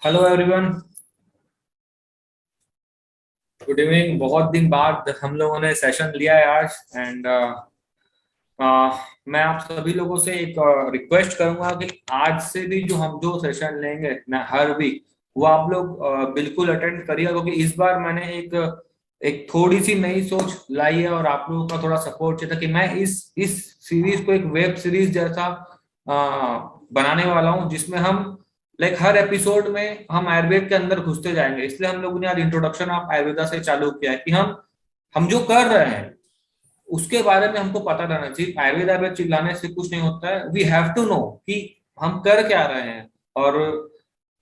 Hello everyone. Good evening. बहुत दिन बाद हम लोगों ने सेशन लिया है आज एंड मैं आप सभी लोगों से एक रिक्वेस्ट करूंगा कि आज से भी जो सेशन लेंगे ना हर वीक, वो आप लोग बिल्कुल अटेंड करिए, क्योंकि इस बार मैंने एक एक थोड़ी सी नई सोच लाई है और आप लोगों का थोड़ा सपोर्ट चाहिए था कि मैं इस सीरीज को एक वेब सीरीज जैसा बनाने वाला हूँ, जिसमें हम लाइक हर एपिसोड में हम आयुर्वेद के अंदर घुसते जाएंगे। इसलिए हम लोगों ने आज इंट्रोडक्शन ऑफ आयुर्वेदा से चालू किया है कि हम जो कर रहे हैं उसके बारे में हमको पता रहना चाहिए। आयुर्वेद आयुर्वेद चिल्लाने से कुछ नहीं होता है। वी हैव टू नो कि हम कर क्या रहे हैं, और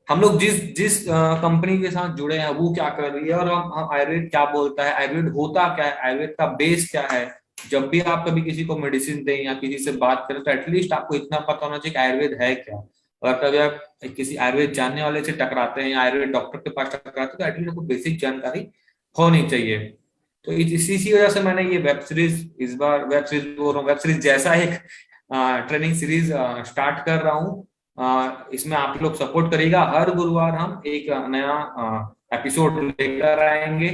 हम लोग जिस जिस कंपनी के साथ जुड़े हैं वो क्या कर रही है, और हम आयुर्वेद क्या बोलता है, आयुर्वेद होता क्या है, आयुर्वेद का बेस क्या है। जब भी आप कभी किसी को मेडिसिन दें या किसी से बात करें तो एटलीस्ट आपको इतना पता होना चाहिए कि आयुर्वेद है क्या। और कभी आप किसी आयुर्वेद जानने वाले से टकराते हैं या आयुर्वेद डॉक्टर के पास टकराते हैं तो एटलीस्ट आपको बेसिक जानकारी होनी चाहिए। तो इसी वजह से मैंने ये वेब सीरीज, इस बार वेब सीरीज बोल रहा हूँ, वेब सीरीज जैसा एक ट्रेनिंग सीरीज स्टार्ट कर रहा हूँ। इसमें आप लोग सपोर्ट करिएगा। हर गुरुवार हम एक नया एपिसोड लेकर आएंगे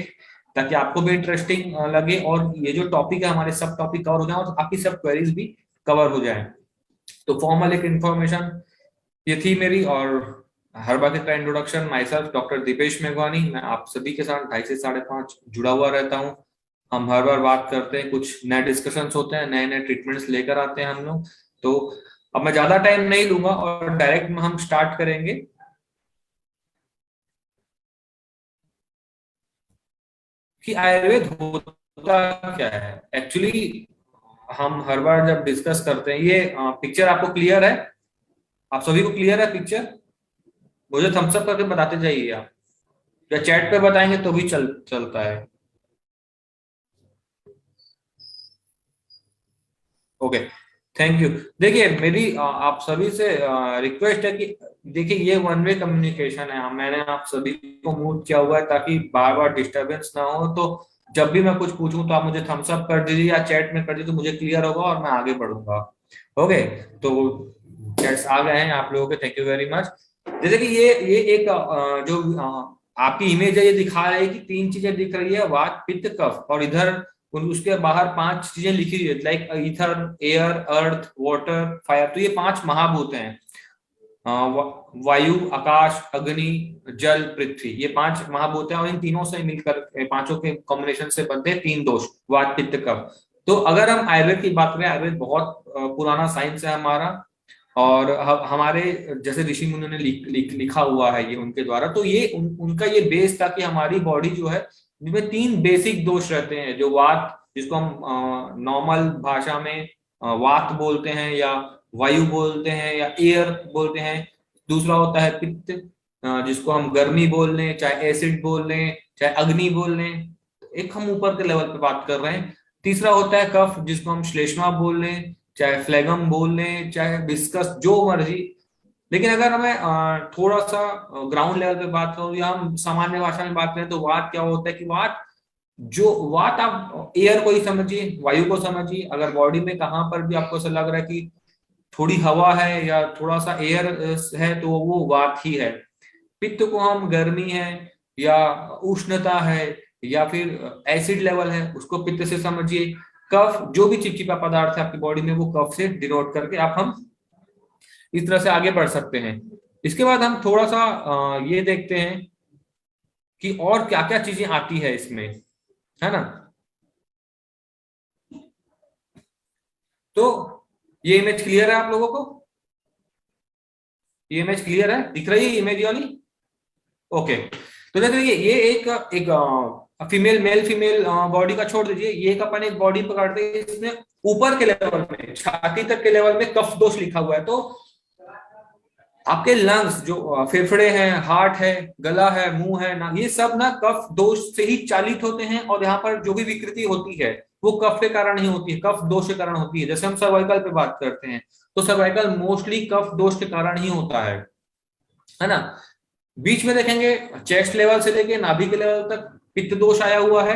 ताकि आपको भी इंटरेस्टिंग लगे, और ये जो टॉपिक है हमारे सब टॉपिक कवर हो जाए और आपकी सब क्वेरीज भी कवर हो जाए। तो फॉर्मल एक इन्फॉर्मेशन ये थी मेरी। और हर बार का introduction, myself doctor Dipesh मेघवानी। मैं आप सभी के साथ 2:30 से 5:30 जुड़ा हुआ रहता हूँ। हम हर बार बात करते हैं, कुछ नए डिस्कशंस होते हैं, नए नए ट्रीटमेंट्स लेकर आते हैं हम लोग। तो अब मैं ज्यादा टाइम नहीं लूंगा और डायरेक्ट में हम स्टार्ट करेंगे कि आयुर्वेद होता क्या है एक्चुअली। हम हर बार जब डिस्कस करते हैं, ये पिक्चर आपको क्लियर है? आप सभी को क्लियर है पिक्चर? मुझे थम्स अप करके बताते जाइए आप, या चैट पे बताएंगे तो भी चलता है। Okay, thank you. देखिए मेरी आप सभी से रिक्वेस्ट है कि देखिए ये वन वे कम्युनिकेशन है। मैंने आप सभी को म्यूट किया हुआ है ताकि बार बार डिस्टरबेंस ना हो। तो जब भी मैं कुछ पूछूं तो आप मुझे थम्स अप कर दीजिए या चैट में कर दीजिए, तो मुझे क्लियर होगा और मैं आगे बढ़ूंगा। ओके, तो चैट्स आ गए हैं आप लोगों के, थैंक यू वेरी मच। जैसे कि ये एक जो आपकी इमेज है, ये दिखा रहा है कि तीन चीजें दिख रही है, वात पित्त कफ, और इधर उसके बाहर पांच चीजें लिखी हुई है, लाइक ईथर, एयर, अर्थ, वाटर, फायर। तो ये पांच महाभूत हैं। वायु, आकाश, अग्नि, जल, पृथ्वी, ये पांच महाभूत हैं, और इन तीनों से मिलकर पांचों के कॉम्बिनेशन से बनते हैं तीन दोष, वात पित्त कफ। तो अगर हम आयुर्वेद की बात करें, आयुर्वेद बहुत पुराना साइंस है हमारा। और हमारे जैसे ऋषि मुनियों ने लिखा हुआ है ये उनके द्वारा। तो ये उनका ये बेस था कि हमारी बॉडी जो है, जिसमें तीन बेसिक दोष रहते हैं। जो वात, जिसको हम नॉर्मल भाषा में वात बोलते हैं, या वायु बोलते हैं, या एयर बोलते हैं। दूसरा होता है पित्त, जिसको हम गर्मी बोल लें, चाहे एसिड बोल लें, चाहे अग्नि बोल लें। एक हम ऊपर के लेवल पे बात कर रहे हैं। तीसरा होता है कफ, जिसको हम श्लेष्मा बोल लें, चाहे फ्लेगम बोल लें, चाहे विस्कस, जो मर्जी। लेकिन अगर हमें थोड़ा सा ग्राउंड लेवल पे बात करूं या हम सामान्य भाषा में बात करें, तो वात क्या होता है कि वात आप एयर को ही समझिए, वायु को समझिए। अगर बॉडी में कहाँ पर भी आपको ऐसा लग रहा है कि थोड़ी हवा है या थोड़ा सा एयर है, तो वो वात ही है। पित्त को हम गर्मी है या उष्णता है या फिर एसिड लेवल है, उसको पित्त से समझिए। कफ, जो भी चिपचिपा पदार्थ है आपकी बॉडी में, वो कफ से डिनोट करके आप हम इस तरह से आगे बढ़ सकते हैं। इसके बाद हम थोड़ा सा ये देखते हैं कि और क्या क्या चीजें आती है इसमें, है ना। तो ये इमेज क्लियर है आप लोगों को? ये इमेज क्लियर है, दिख रही है इमेज वाली? ओके, तो देखिए ये एक एक फीमेल, मेल फीमेल बॉडी का छोड़ दीजिए। ये एक अपन एक बॉडी पकड़ते हैं, इसमें ऊपर के लेवल में, छाती तक के लेवल में कफ दोष लिखा हुआ है। तो आपके लंग्स, जो फेफड़े हैं, हार्ट है, गला है, मुंह है ना, ये सब ना कफ दोष से ही चालित होते हैं। और यहाँ पर जो भी विकृति होती है वो कफ के कारण ही होती है, कफ दोष के कारण होती है। जैसे हम सर्वाइकल पे बात करते हैं, तो सर्वाइकल मोस्टली कफ दोष के कारण ही होता है ना। बीच में देखेंगे चेस्ट लेवल से लेके नाभि के लेवल तक पित्त दोष आया हुआ है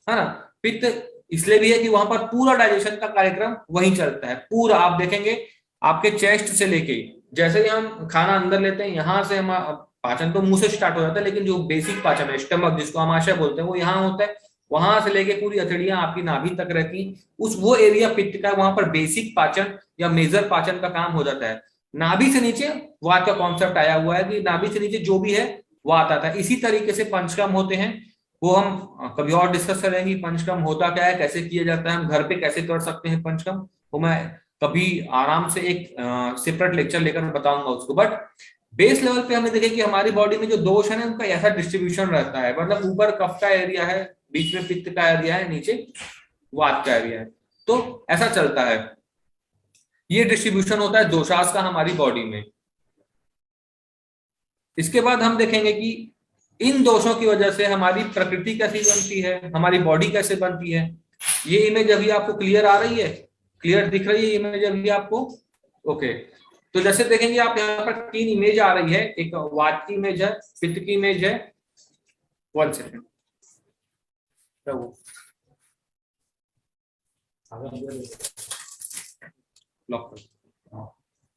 ना। पित्त इसलिए भी है कि वहां पर पूरा डाइजेशन का कार्यक्रम वहीं चलता है। पूरा आप देखेंगे आपके चेस्ट से लेके, जैसे ही हम खाना अंदर लेते हैं, यहां से हम पाचन तो मुंह से स्टार्ट हो जाता है, लेकिन जो बेसिक पाचन है, स्टमक जिसको आमाशय बोलते हैं, वो यहाँ होता है। वहां से लेके पूरी हथेलियां आपकी नाभि तक रहती हैं, उस वो एरिया पित्त का, वहां पर बेसिक पाचन या मेजर पाचन का काम हो जाता है। नाभि से नीचे वात का कॉन्सेप्ट आया हुआ है कि नाभि से नीचे जो भी है वात आता है। इसी तरीके से पंचकर्म होते हैं, वो हम कभी और डिस्कस करेंगे। पंचकर्म होता क्या है, कैसे किया जाता है, हम घर पे कैसे कर सकते हैं पंचकर्म, वो मैं कभी आराम से एक सेपरेट लेक्चर लेकर बताऊंगा उसको। बट बेस लेवल पे हमने देखे कि हमारी बॉडी में जो दोष है ना, उनका ऐसा डिस्ट्रीब्यूशन रहता है, मतलब ऊपर कफ का एरिया है, बीच में पित्त का एरिया है, नीचे वात का एरिया है, तो ऐसा चलता है। ये डिस्ट्रीब्यूशन होता है दोषास का हमारी बॉडी में। इसके बाद हम देखेंगे कि इन दोषों की वजह से हमारी प्रकृति कैसी बनती है, हमारी बॉडी कैसे बनती है। ये इमेज अभी आपको क्लियर आ रही है, क्लियर दिख रही है इमेज अभी आपको? ओके, तो जैसे देखेंगे आप यहाँ पर 3 इमेज आ रही है, एक वात की इमेज है, पित्त की इमेज है। 1 सेकेंड, लॉक कर।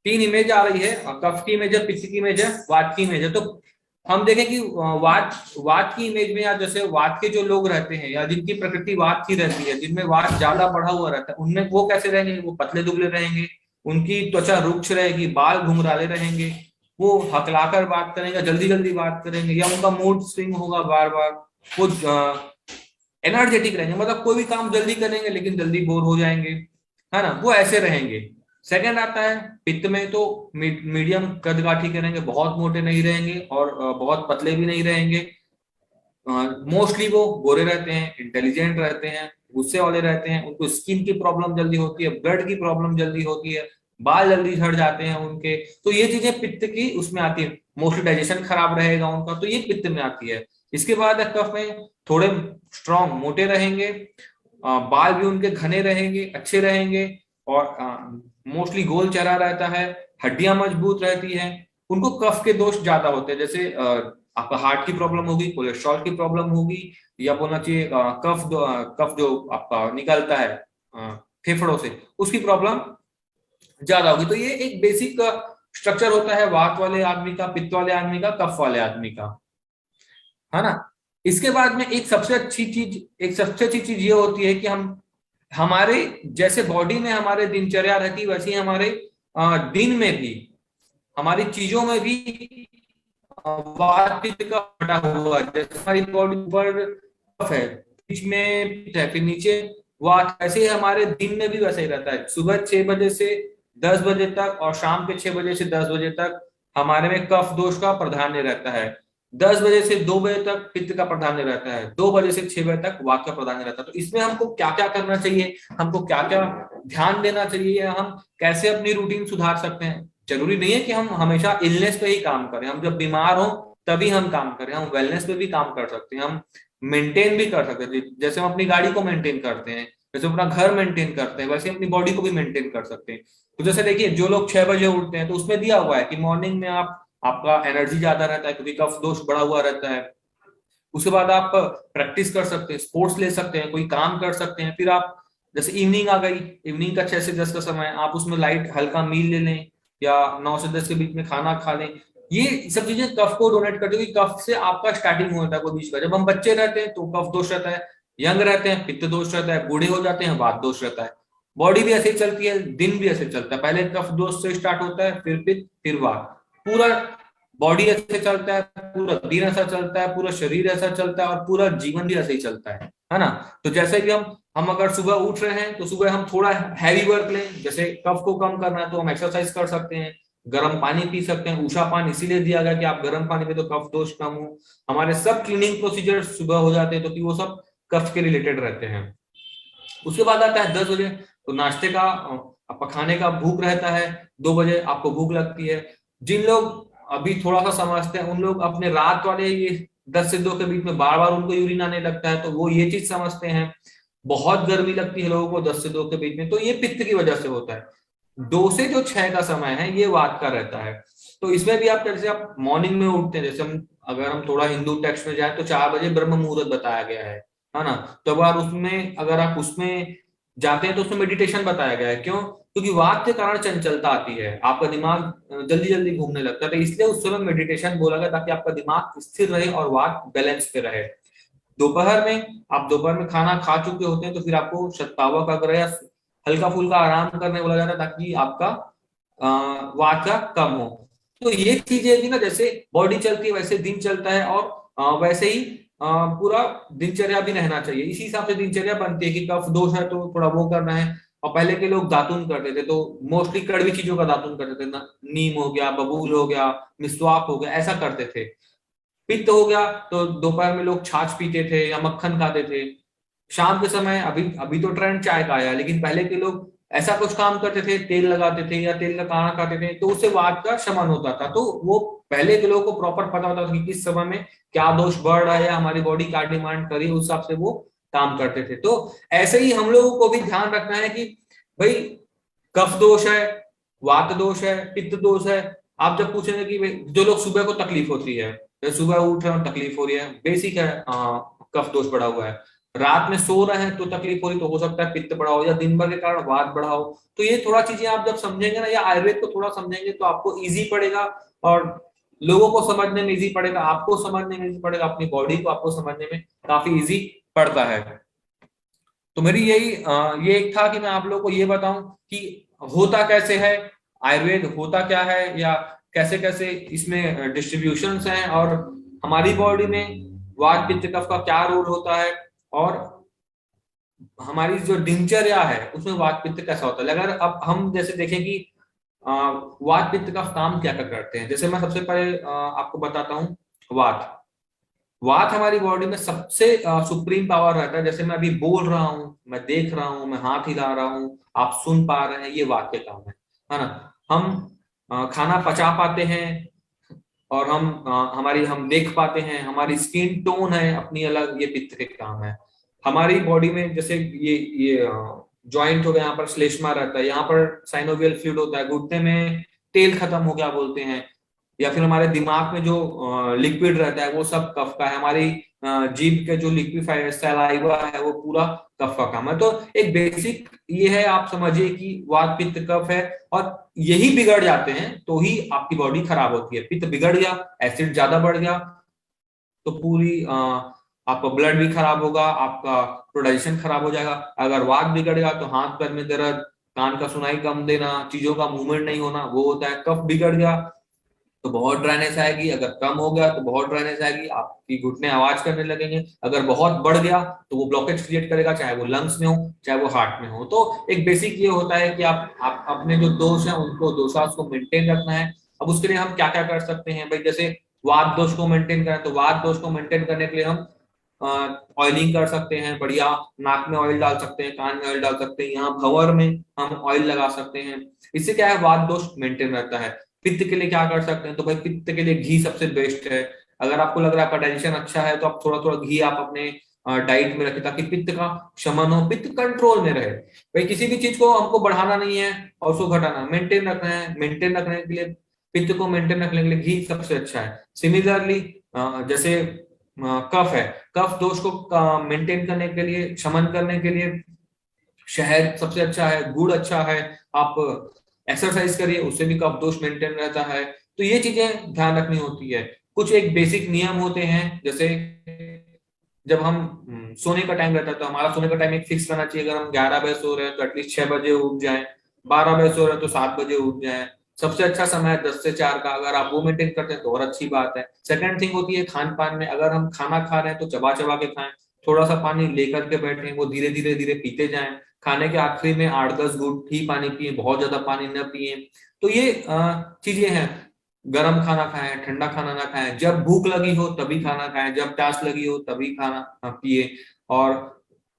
3 इमेज आ रही है, कफ की इमेज है, पित्त की इमेज है, वात की इमेज है। तो हम देखें कि वात की इमेज में, या जैसे वात के जो लोग रहते हैं या जिनकी प्रकृति वात की रहती है, जिनमें वात ज्यादा बढ़ा हुआ रहता है, उनमें वो कैसे रहेंगे? वो पतले दुबले रहेंगे, उनकी त्वचा रुक्ष रहेगी, बाल घुंघराले रहेंगे, वो हकलाकर बात करेंगे, जल्दी जल्दी बात करेंगे, या उनका मूड स्विंग होगा बार बार। वो एनर्जेटिक रहेंगे, मतलब कोई भी काम जल्दी करेंगे लेकिन जल्दी बोर हो जाएंगे, है ना, वो ऐसे रहेंगे। सेकंड आता है पित्त में, तो मीडियम कदकाठी के रहेंगे, बहुत मोटे नहीं रहेंगे और बहुत पतले भी नहीं रहेंगे। मोस्टली वो गोरे रहते हैं, इंटेलिजेंट रहते हैं, गुस्से वाले रहते हैं, उनको स्किन की प्रॉब्लम जल्दी होती है, ब्लड की प्रॉब्लम जल्दी होती है, बाल जल्दी झड़ जाते हैं उनके। तो ये चीजें पित्त की उसमें आती है। मोस्टली डाइजेशन खराब रहेगा उनका, तो ये पित्त में आती है। इसके बाद कफ में थोड़े स्ट्रॉन्ग, मोटे रहेंगे, बाल भी उनके घने रहेंगे, अच्छे रहेंगे, और मोस्टली गोल चेहरा रहता है, हड्डियां मजबूत रहती हैं। उनको कफ के दोष ज्यादा होते हैं, जैसे आपका हार्ट की प्रॉब्लम होगी, कोलेस्ट्रॉल की प्रॉब्लम होगी, या बोलना चाहिए कफ जो आपका निकलता है फेफड़ों से, उसकी प्रॉब्लम ज्यादा होगी। तो ये एक बेसिक स्ट्रक्चर होता है वात वाले आदमी का, पित्त वाले आदमी का, कफ वाले आदमी का, है ना। इसके बाद में एक सबसे अच्छी चीज ये होती है कि हम हमारे जैसे बॉडी में हमारे दिनचर्या रहती, वैसे ही हमारे दिन में भी, हमारी चीजों में भी वात पित्त का बटा हुआ है। जैसे हमारी बॉडी पर कफ है, बीच में पित्त है, फिर नीचे वात, ऐसे ही हमारे दिन में भी वैसे ही रहता है। सुबह 6 बजे से 10 बजे तक और शाम के 6 बजे से 10 बजे तक हमारे में कफ दोष का प्राधान्य रहता है। 10 बजे से 2 बजे तक पित्त का प्राधान्य रहता है, 2 बजे से 6 बजे तक वात का प्राधान्य रहता है। तो इसमें हमको क्या क्या करना चाहिए, हमको क्या क्या ध्यान देना चाहिए, हम कैसे अपनी रूटीन सुधार सकते हैं। जरूरी नहीं है कि हम हमेशा इलनेस पे ही काम करें, हम जब बीमार हो तभी हम काम करें, हम वेलनेस पे भी काम कर सकते हैं, हम मेंटेन भी कर सकते हैं। जैसे हम अपनी गाड़ी को मेंटेन करते हैं, जैसे अपना घर मेंटेन करते हैं, वैसे अपनी बॉडी को भी मेंटेन कर सकते हैं। तो जैसे देखिए, जो लोग 6 बजे उठते हैं, तो उसमें दिया हुआ है कि मॉर्निंग में आपका एनर्जी ज्यादा रहता है क्योंकि कफ दोष बढ़ा हुआ रहता है। उसके बाद आप प्रैक्टिस कर सकते हैं, स्पोर्ट्स ले सकते हैं, कोई काम कर सकते हैं। फिर आप जैसे इवनिंग आ गई, इवनिंग का 6 से 10 का समय, आप उसमें लाइट हल्का मील ले लें या 9 से 10 के बीच में खाना खा लें। ये सब चीजें कफ को डोनेट करती है, कफ से आपका स्टार्टिंग होता है कोई बीच का। जब हम बच्चे रहते हैं तो कफ दोष रहता है, यंग रहते हैं पित्त दोष रहता है, बूढ़े हो जाते हैं वात दोष रहता है। बॉडी भी ऐसे ही चलती है, दिन भी ऐसे चलता है, पहले कफ दोष से स्टार्ट होता है, फिर पित्त, फिर वात। पूरा बॉडी ऐसे चलता है, पूरा दिन ऐसा चलता है, पूरा शरीर ऐसा चलता है, और पूरा जीवन भी ऐसे ही चलता है ना। तो जैसे कि हम अगर सुबह उठ रहे हैं तो सुबह हम थोड़ा हैवी वर्क लें, जैसे कफ को कम करना है तो हम एक्सरसाइज कर सकते हैं, गर्म पानी पी सकते हैं। उषा पान इसीलिए दिया गया कि आप गर्म पानी पे तो कफ दोष कम हो। हमारे सब क्लीनिंग प्रोसीजर सुबह हो जाते हैं, तो कि वो सब कफ के रिलेटेड रहते हैं। उसके बाद आता है 10 बजे, तो नाश्ते का आपका खाने का भूख रहता है, 2 बजे आपको भूख लगती है। जिन लोग अभी थोड़ा सा समझते हैं, उन लोग अपने रात वाले ये 10 से 2 के बीच में बार बार उनको यूरिन आने लगता है, तो वो ये चीज समझते हैं। बहुत गर्मी लगती है लोगों को 10 से 2 के बीच में, तो ये पित्त की वजह से होता है। 2 से जो 6 का समय है ये वात का रहता है। तो इसमें भी आप जैसे आप मॉर्निंग में उठते हैं, जैसे अगर हम थोड़ा हिंदू टेक्स्ट में जाए तो 4 बजे ब्रह्म मुहूर्त बताया गया है ना। तो अगर आप उसमें जाते हैं तो उसमें मेडिटेशन बताया गया है। क्यों? क्योंकि वात के कारण चंचलता आती है, आपका दिमाग जल्दी जल्दी घूमने लगता है, तो इसलिए उस समय मेडिटेशन बोला गया ताकि आपका दिमाग स्थिर रहे और वात बैलेंस पे रहे। दोपहर में, आप दोपहर में खाना खा चुके होते हैं तो फिर आपको शतपावक अग्र या हल्का फुल्का आराम करने बोला जाता है ताकि आपका वात का कम हो। तो ये चीजें भी ना, जैसे बॉडी चलती है वैसे दिन चलता है, और वैसे ही पूरा दिनचर्या भी रहना चाहिए। इसी हिसाब से दिनचर्या बनती है कि कफ दोष है तो थोड़ा वो करना है। और पहले के लोग दातुन करते थे तो मोस्टली कड़वी चीजों का दातुन करते थे ना, नीम हो गया, बबूल हो गया, मिसवाक हो गया, ऐसा करते थे। पित्त हो गया तो दोपहर में लोग छाछ पीते थे या मक्खन खाते थे। शाम के समय, अभी अभी तो ट्रेंड चाय का आया, लेकिन पहले के लोग ऐसा कुछ काम करते थे, तेल लगाते थे या तेल का काढ़ा खाते थे, तो उससे वात का शमन होता था। तो वो पहले के लोगों को प्रॉपर पता होता था कि किस समय में क्या दोष बढ़ रहा है या हमारी बॉडी क्या डिमांड करी, उस हिसाब से वो काम करते थे। तो ऐसे ही हम लोगों को भी ध्यान रखना है कि भाई कफ दोष है, वात दोष है, पित्त दोष है। आप जब पूछेंगे कि भाई जो लोग सुबह को तकलीफ होती है, सुबह उठ रहे हो तकलीफ हो रही है, बेसिक है, कफ दोष बढ़ा हुआ है। रात में सो रहे हैं तो तकलीफ हो रही, तो हो सकता है पित्त बढ़ा हो, या दिन भर के कारण वात बढ़ा हो। तो ये थोड़ा चीजें आप जब समझेंगे ना, या आयुर्वेद को थोड़ा समझेंगे, तो आपको इजी पड़ेगा, और लोगों को समझने में इजी पड़ेगा, आपको समझने में इजी पड़ेगा, अपनी बॉडी को आपको समझने में काफी इजी पड़ता है। तो मेरी यही ये एक था कि मैं आप लोगों को ये बताऊं कि होता कैसे है आयुर्वेद, होता क्या है, या कैसे कैसे इसमें डिस्ट्रीब्यूशंस हैं, और हमारी बॉडी में वात पित्त कफ का क्या रोल होता है, और हमारी जो दिनचर्या है उसमें वात पित्त कैसा होता है। अगर अब हम जैसे देखें कि वात पित्त कफ काम क्या क्या करते हैं, जैसे मैं सबसे पहले आपको बताता हूँ। वात वात हमारी बॉडी में सबसे सुप्रीम पावर रहता है। जैसे मैं अभी बोल रहा हूँ, मैं देख रहा हूँ, मैं हाथ हिला रहा हूँ, आप सुन पा रहे हैं, ये वात के काम है ना। हम खाना पचा पाते हैं, और हम देख पाते हैं, हमारी स्किन टोन है अपनी अलग, ये पित्त के काम है। हमारी बॉडी में जैसे ये जॉइंट हो गया, यहाँ पर श्लेष्मा रहता है, यहाँ पर साइनोवियल फ्लूइड होता है, घुटने में तेल खत्म हो गया बोलते हैं, या फिर हमारे दिमाग में जो लिक्विड रहता है वो सब कफ का है। हमारी जीभ के जो लिक्विफाइड सलाइवा है वो पूरा कफ का काम है। तो एक बेसिक ये है, आप समझिए कि वात पित्त कफ है, और यही बिगड़ जाते हैं तो ही आपकी बॉडी खराब होती है। पित्त बिगड़ गया, एसिड ज्यादा बढ़ गया, तो पूरी आपका ब्लड भी खराब होगा, आपका प्रोडाइजेशन खराब हो जाएगा। अगर वात बिगड़ गया तो हाथ पैर में दर्द, कान का सुनाई कम देना, चीजों का मूवमेंट नहीं होना, वो होता है। कफ बिगड़ गया तो बहुत ड्राइनेस आएगी, अगर कम हो गया तो बहुत ड्राइनेस आएगी, आपकी घुटने आवाज करने लगेंगे। अगर बहुत बढ़ गया तो वो ब्लॉकेज क्रिएट करेगा, चाहे वो लंग्स में हो चाहे वो हार्ट में हो। तो एक बेसिक ये होता है कि आप अपने जो दोष है उनको दोषांश को मेंटेन रखना है। अब उसके लिए हम क्या क्या कर सकते हैं भाई, जैसे वात दोष को मेंटेन करें, तो वात दोष को मेंटेन करने के लिए हम ऑयलिंग कर सकते हैं बढ़िया, नाक में ऑयल डाल सकते हैं, कान में ऑयल डाल सकते हैं, यहाँ भंवर में हम ऑयल लगा सकते हैं। इससे क्या है, वात दोष मेंटेन रहता है। पित्त के लिए क्या कर सकते हैं, तो भाई पित्त के लिए घी सबसे बेस्ट है। अगर आपको लग रहा है आपका डाइजेशन अच्छा है तो आप थोड़ा थोड़ा घी आप अपने डाइट में रखें, ताकि पित्त का शमन हो, पित्त कंट्रोल में रहे। भाई किसी भी चीज को हमको बढ़ाना नहीं है और उसको घटाना, मेंटेन रखना है। मेंटेन रखने के लिए, पित्त को मेंटेन रखने के लिए घी सबसे अच्छा है। सिमिलरली जैसे कफ है, कफ दोष को मेंटेन करने के लिए, शमन करने के लिए शहद सबसे अच्छा है, गुड़ अच्छा है। आप एक्सरसाइज करिए, उससे भी कफ दोष मेंटेन रहता है। तो ये चीजें ध्यान रखनी होती है। कुछ एक बेसिक नियम होते हैं, जैसे जब हम सोने का टाइम रहता है तो हमारा सोने का टाइम एक फिक्स रहना चाहिए। अगर हम 11 बजे सो रहे हैं तो एटलीस्ट 6 बजे उठ जाएं, 12 बजे सो रहे हैं तो 7 बजे उठ जाएं। सबसे अच्छा समय है 10 से 4 का, अगर आप वो मेंटेन करते हैं तो और अच्छी बात है। सेकंड थिंग होती है खान पान में, अगर हम खाना खा रहे हैं तो चबा चबा के खाएं, थोड़ा सा पानी लेकर के बैठे, वो धीरे धीरे धीरे पीते जाएं। खाने के आखिरी में 8-10 घूंट ही पानी पिए, बहुत ज्यादा पानी न पिए। तो ये चीजें हैं। गरम खाना खाएं, ठंडा खाना ना खाएं, जब भूख लगी हो तभी खाना खाएं, जब प्यास लगी हो तभी खाना पिए। और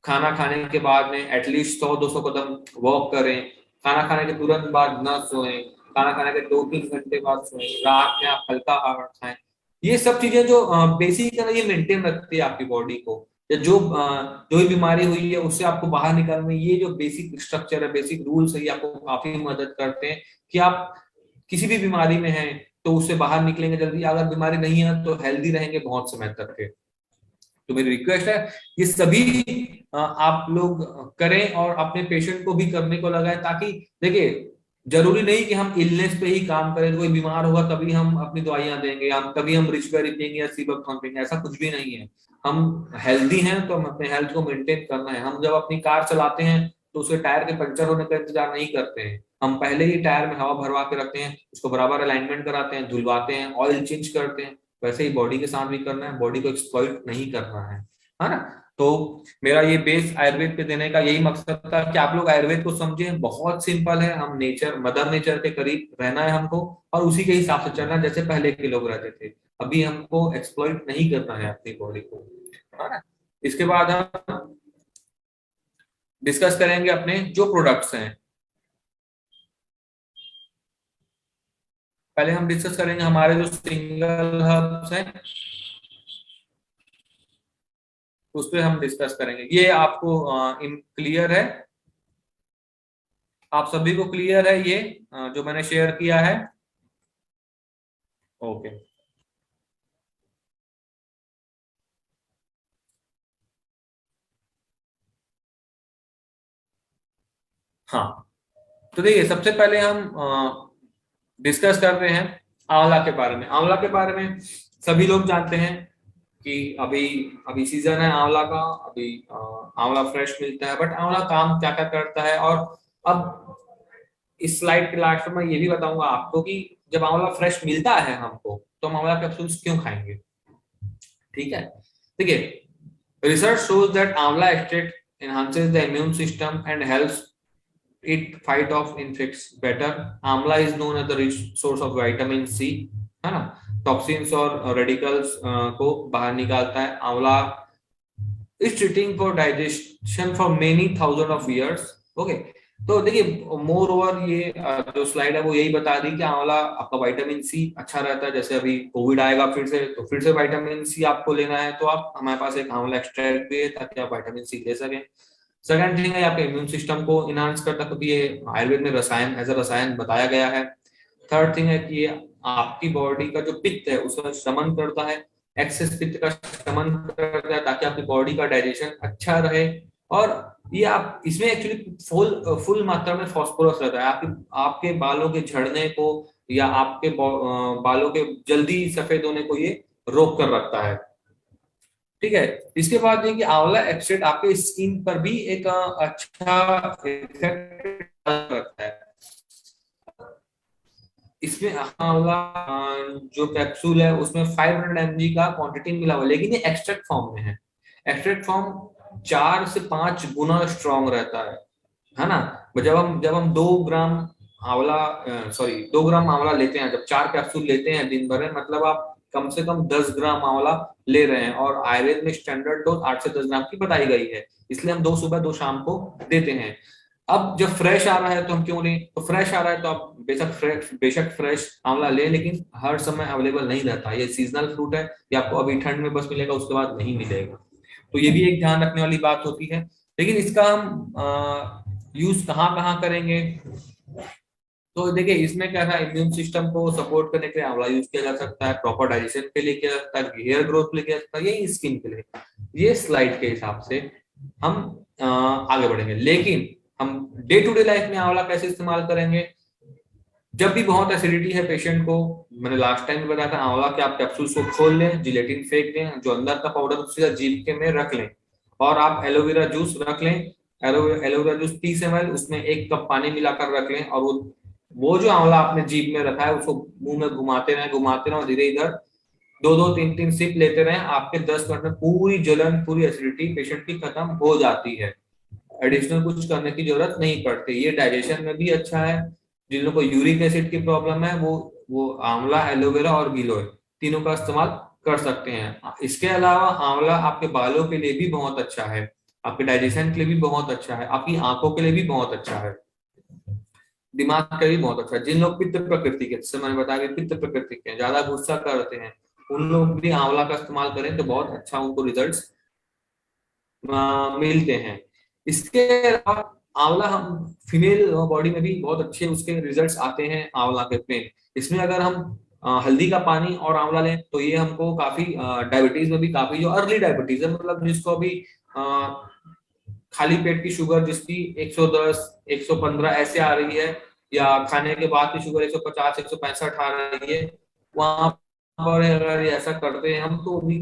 खाना खाने के बाद में एटलीस्ट 100-200 कदम वॉक करें। खाना खाने के तुरंत बाद न सोएं, खाना खाने के 2-3 घंटे बाद सोएं। रात में आप हल्का आहार खाएं। ये सब चीजें जो बेसिक है ना, ये मेंटेन रखती है आपकी बॉडी को, या जो भी बीमारी हुई है उससे आपको बाहर निकालने में ये जो बेसिक स्ट्रक्चर है, बेसिक रूल्स है, ये आपको काफी मदद करते हैं कि आप किसी भी बीमारी में हैं तो उससे बाहर निकलेंगे जल्दी। अगर बीमारी नहीं है तो हेल्दी रहेंगे बहुत समय तक के। तो मेरी रिक्वेस्ट है ये सभी आप लोग करें और अपने पेशेंट को भी करने को लगाए, ताकि देखिए जरूरी नहीं कि हम इलनेस पे ही काम करें, कोई बीमार होगा तभी हम अपनी दवाइयां देंगे, हम तभी हम रिस्पेरी पियेंगे या सीबकथॉर्न पियेंगे, ऐसा कुछ भी नहीं है। हम हेल्दी हैं तो हम अपने हेल्थ को मेंटेन करना है। हम जब अपनी कार चलाते हैं तो उसके टायर के पंचर होने का इंतजार नहीं करते हैं, हम पहले ही टायर में हवा भरवा के रखते हैं, उसको बराबर अलाइनमेंट कराते हैं, धुलवाते हैं, ऑयल चेंज करते हैं। वैसे ही बॉडी के साथ भी करना है, बॉडी को एक्सप्लॉइट नहीं करना है ना। तो मेरा ये बेस आयुर्वेद पे देने का यही मकसद था कि आप लोग आयुर्वेद को समझें, बहुत सिंपल है। हम नेचर, मदर नेचर के करीब रहना है हमको, और उसी के हिसाब से चलना जैसे पहले के लोग रहते थे। अभी हमको एक्सप्लॉइट नहीं करना है अपनी बॉडी को, है ना। इसके बाद हम डिस्कस करेंगे अपने जो प्रोडक्ट्स हैं। पहले हम डिस्कस करेंगे हमारे जो सिंगल हर्ब्स हैं, उस पर हम डिस्कस करेंगे। ये आपको इन क्लियर है? आप सभी को क्लियर है ये जो मैंने शेयर किया है? ओके। हाँ, तो देखिए सबसे पहले हम डिस्कस कर रहे हैं आंवला के बारे में। आंवला के बारे में सभी लोग जानते हैं कि अभी अभी सीजन है आंवला का, अभी आंवला फ्रेश मिलता है। बट आंवला काम क्या क्या करता है, और अब इस स्लाइड के लास्ट में ये भी बताऊंगा आपको कि जब आंवला फ्रेश मिलता है हमको तो हम आंवला कैप्सूल्स क्यों खाएंगे। ठीक है, देखिए रिसर्च शोज दैट आंवला extract enhances the immune system and helps it fight off infects better. आंवला is known as the rich source of vitamin C, है ना। टॉक्सिन्स और रेडिकल्स को बाहर निकालता है। आंवला is treating for digestion for many thousand of years. Okay, तो देखिए मोर ओवर ये जो स्लाइड है वो यही बता दी कि आंवला आपका विटामिन सी अच्छा रहता है। जैसे अभी कोविड आएगा फिर से, तो फिर से विटामिन सी आपको लेना है, तो आप हमारे पास एक आंवला एक्सट्रैक्ट भी है ताकि आप विटामिन सी ले सकें। सेकंड थिंग है आपके इम्यून सिस्टम को इनहांस करता है, क्योंकि ये आयुर्वेद में रसायन एज अ रसायन बताया गया है। थर्ड थिंग है कि ये आपकी बॉडी का जो पित्त है उसका शमन करता है, एक्सेस पित्त का शमन करता है, ताकि आपकी बॉडी का डाइजेशन अच्छा रहे। और ये आप इसमें एक्चुअली फुल मात्रा में फास्फोरस रहता है, आपके आपके बालों के झड़ने को या आपके बालों के जल्दी सफेद होने को ये रोक कर रखता है। ठीक है, इसके बाद ये कि आंवला एक्सट्रैक्ट आपके स्किन पर भी एक अच्छा इफेक्ट रखता है। इसमें आंवला जो कैप्सूल है उसमें 500 mg का क्वांटिटी मिला हुआ है, लेकिन ये एक्सट्रैक्ट फॉर्म में है। एक्सट्रैक्ट फॉर्म 4 से 5 गुना स्ट्रॉन्ग रहता है ना। जब हम 2 ग्राम आंवला 2 ग्राम आंवला लेते हैं, जब 4 कैप्सूल लेते हैं दिन भर में, मतलब आप कम से कम 10 ग्राम आंवला ले रहे हैं। और आयुर्वेद में स्टैंडर्ड डोज 8 से 10 ग्राम की बताई गई है, इसलिए हम 2 सुबह 2 शाम को देते हैं। अब जब फ्रेश आ रहा है तो हम क्यों लें, तो फ्रेश आ रहा है तो आप बेशक फ्रेश आंवला लें, लेकिन हर समय अवेलेबल नहीं रहता। ये सीजनल फ्रूट है, ये आपको अभी ठंड में बस मिलेगा, उसके बाद नहीं मिलेगा। तो ये भी एक ध्यान रखने वाली बात होती है। लेकिन इसका हम यूज कहाँ कहाँ करेंगे, तो देखिए इसमें क्या है, इम्यून सिस्टम को सपोर्ट करने के लिए आंवला यूज किया जा सकता है, प्रॉपर डाइजेशन के लिए किया जा सकता है, हेयर ग्रोथ के लिए किया जा सकता है, यही स्किन के लिए। ये स्लाइड के हिसाब से हम आगे बढ़ेंगे। लेकिन हम डे टू डे लाइफ में आंवला कैसे इस्तेमाल करेंगे, जब भी बहुत एसिडिटी है पेशेंट को, मैंने लास्ट टाइम बताया था आंवला के आप कैप्सूल्स को खोल लें, जिलेटिन फेंक दें, जो अंदर का पाउडर सीधा जीभ के में रख लें, और आप एलोवेरा जूस रख लें। एलोवेरा जूस 30 ml, उसमें 1 कप पानी मिलाकर रख लें, और वो जो आंवला आपने जीभ में रखा है उसको मुंह में घुमाते रहें, धीरे इधर 2-2 3-3 सिप लेते रहें। आपके 10 मिनट में पूरी जलन, पूरी एसिडिटी पेशेंट की खत्म हो जाती है। एडिशनल कुछ करने की जरूरत नहीं पड़ती। ये डाइजेशन में भी अच्छा है। जिन लोगों को यूरिक एसिड की प्रॉब्लम है वो आंवला, एलोवेरा और गिलोय तीनों का इस्तेमाल कर सकते हैं। इसके अलावा आंवला आपके बालों के लिए भी बहुत अच्छा है, आपके डाइजेशन के लिए भी बहुत अच्छा है, आपकी आंखों के लिए भी बहुत अच्छा है, दिमाग के लिए भी बहुत अच्छा है। जिन लोग पित्त प्रकृति के, जैसे मैंने बताया पित्त प्रकृति के ज्यादा गुस्सा करते हैं, उन लोग भी आंवला का इस्तेमाल करें तो बहुत अच्छा उनको रिजल्ट्स मिलते हैं। इसके अलावा आंवला हम फीमेल बॉडी में भी बहुत अच्छे उसके रिजल्ट्स आते हैं आंवला के पेन। इसमें अगर हम हल्दी का पानी और आंवला लें तो ये हमको काफी डायबिटीज में भी काफी, जो अर्ली डायबिटीज है मतलब जिसको अभी खाली पेट की शुगर जिसकी 110 115 ऐसे आ रही है, या खाने के बाद की शुगर 150 165 आ रही है, वहां पर अगर ऐसा करते हैं हम तो भी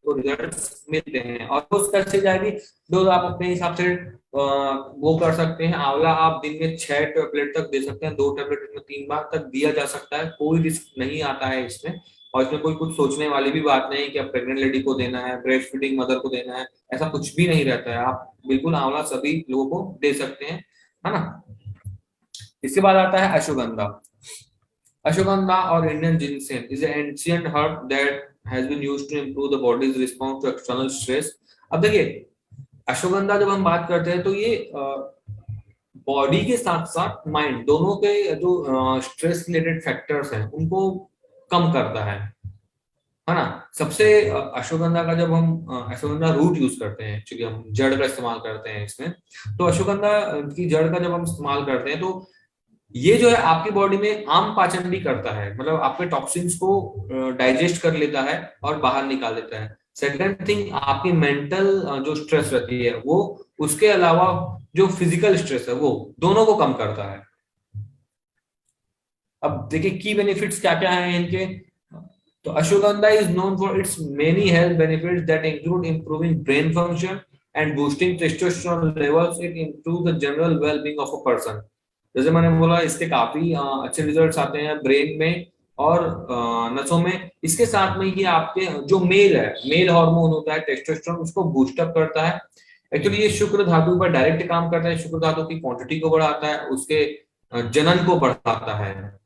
रिजल्ट मिलते हैं। और डोज कैसे जाएगी, डोज आप अपने हिसाब से वो कर सकते हैं। आंवला आप दिन में 6 टैबलेट तक दे सकते हैं, 2 टैबलेट दिन में 3 बार तक दिया जा सकता है, कोई रिस्क नहीं आता है इसमें। और इसमें कोई कुछ सोचने वाली भी बात नहीं कि अब प्रेग्नेंट लेडी को देना है, ब्रेस्ट फीडिंग मदर को देना है, ऐसा कुछ भी नहीं रहता है। आप बिल्कुल आंवला सभी लोगों को दे सकते हैं, है ना। इसके बाद आता है अश्वगंधा। अश्वगंधा और Indian ginseng is an ancient herb that has been used to improve the body's response to external stress. अब देखिए, अश्वगंधा जब हम बात करते हैं तो ये बॉडी के साथ साथ माइंड दोनों के जो स्ट्रेस रिलेटेड फैक्टर्स हैं उनको कम करता है ना। सबसे अश्वगंधा का जब हम अश्वगंधा रूट यूज करते हैं, क्योंकि हम जड़ का इस्तेमाल करते हैं इसमें, तो अश्वगंधा की जड़ का जब हम इस्तेमाल करते हैं तो ये जो है आपकी बॉडी में आम पाचन भी करता है, मतलब आपके टॉक्सिन्स को डाइजेस्ट कर लेता है और बाहर निकाल देता है। सेकेंड थिंग, आपकी मेंटल जो स्ट्रेस रहती है वो, उसके अलावा जो फिजिकल स्ट्रेस है वो, दोनों को कम करता है। अब देखिए की बेनिफिट्स क्या क्या हैं इनके। तो ashwagandha is known for it's many health benefits that include improving brain function and boosting testosterone levels. It improve the general wellbeing of a person. जैसे मैंने बोला इसके काफी अच्छे रिजल्ट्स आते हैं ब्रेन में और नसों में। इसके साथ में ये आपके जो मेल हार्मोन होता है टेस्टोस्टेरोन, उसको बूस्ट अप करता है। एक्चुअली ये शुक्र धातु पर डायरेक्ट काम करता है, शुक्र धातु की क्वांटिटी को बढ़ाता है, उसके जनन को बढ़ाता है।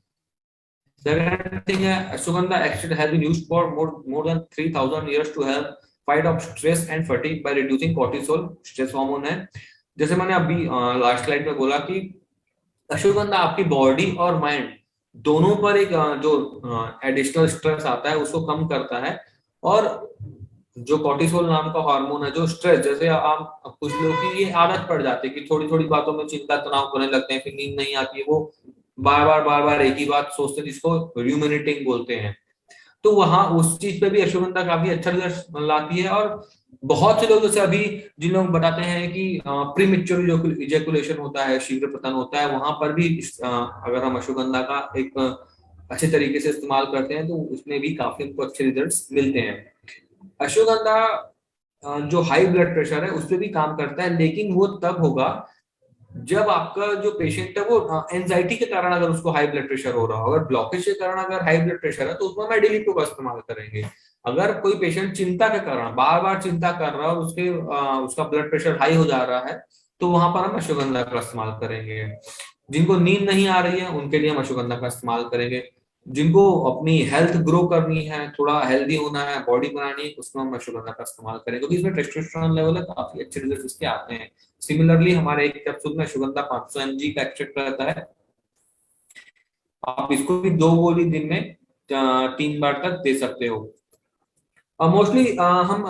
Second thing है, ashwagandha extract has been used for more than 3000 years to help fight off stress and fatigue by reducing cortisol, stress hormone है। जैसे मैंने अभी लास्ट स्लाइड में बोला कि अश्वगंधा आपकी बॉडी और माइंड दोनों पर एक जो एडिशनल स्ट्रेस आता है उसको कम करता है। और जो कॉर्टिसोल नाम का हार्मोन है, जो स्ट्रेस, जैसे आप कुछ लोग की ये आदत पड़ जाती है कि थोड़ी थोड़ी बातों में चिंता तनाव करने लगते हैं, फिर नींद नहीं आती है, वो बार बार एक ही बात सोचते हैं, जिसको रूमिनेटिंग बोलते हैं। तो वहां उस चीज पे भी अश्वगंधा काफी अच्छा रिजल्ट लाती है। और बहुत से लोग, जैसे अभी जिन लोग बताते हैं कि प्रीमेच्योर इजैकुलेशन होता है, शीघ्र पतन होता है, वहां पर भी अगर हम अश्वगंधा का एक अच्छे तरीके से इस्तेमाल करते हैं तो उसमें भी काफी हमको अच्छे रिजल्ट्स मिलते हैं। अश्वगंधा जो हाई ब्लड प्रेशर है उस पर भी काम करता है, लेकिन वो तब होगा जब आपका जो पेशेंट है वो एंजाइटी के कारण अगर उसको हाई ब्लड प्रेशर हो रहा हो। अगर ब्लॉकेज के कारण अगर हाई ब्लड प्रेशर है तो उसमें मेडिलिपो का इस्तेमाल करेंगे। अगर कोई पेशेंट चिंता के कारण बार बार चिंता कर रहा है और उसका ब्लड प्रेशर हाई हो जा रहा है तो वहां पर हम अश्वगंधा का इस्तेमाल करेंगे। जिनको नींद नहीं आ रही है उनके लिए हम अश्वगंधा का इस्तेमाल करेंगे। जिनको अपनी हेल्थ ग्रो करनी है, थोड़ा हेल्दी होना है, बॉडी बनानी है, उसमें हम अश्वगंधा का इस्तेमाल करेंगे, क्योंकि इसमें टेस्टोस्टेरोन लेवल है, काफी अच्छे रिजल्ट इसके आते हैं। सिमिलरली हमारे एक कैप्सूल में अश्वगंधा 500 mg का एक्सट्रैक्ट रहता है। आप इसको भी 2 गोली दिन में 3 बार तक दे सकते हो। मोस्टली हम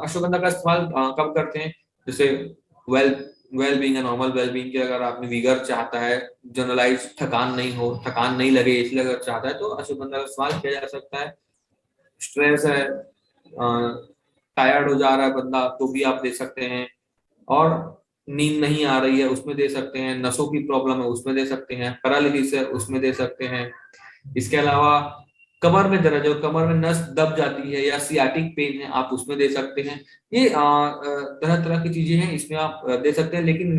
अश्वगंधा का इस्तेमाल कब करते हैं, जैसे वेल वेलबींग है, नॉर्मल वेलबींग की अगर आपने विगर चाहता है, जनरलाइज थकान नहीं हो, थकान नहीं लगे, इसलिए अगर चाहता है तो अश्वगंधा का इस्तेमाल किया जा सकता है। स्ट्रेस है, टायर्ड हो जा रहा है बंदा तो भी आप दे सकते हैं। और नींद नहीं आ रही है उसमें दे सकते हैं, नसों की प्रॉब्लम है उसमें दे सकते हैं, पैरालिसिस है उसमें दे सकते हैं। इसके अलावा कमर में दर्द है, कमर में नस दब जाती है या सियाटिक पेन है, आप उसमें दे सकते हैं। ये तरह तरह की चीजें हैं, इसमें आप दे सकते हैं। लेकिन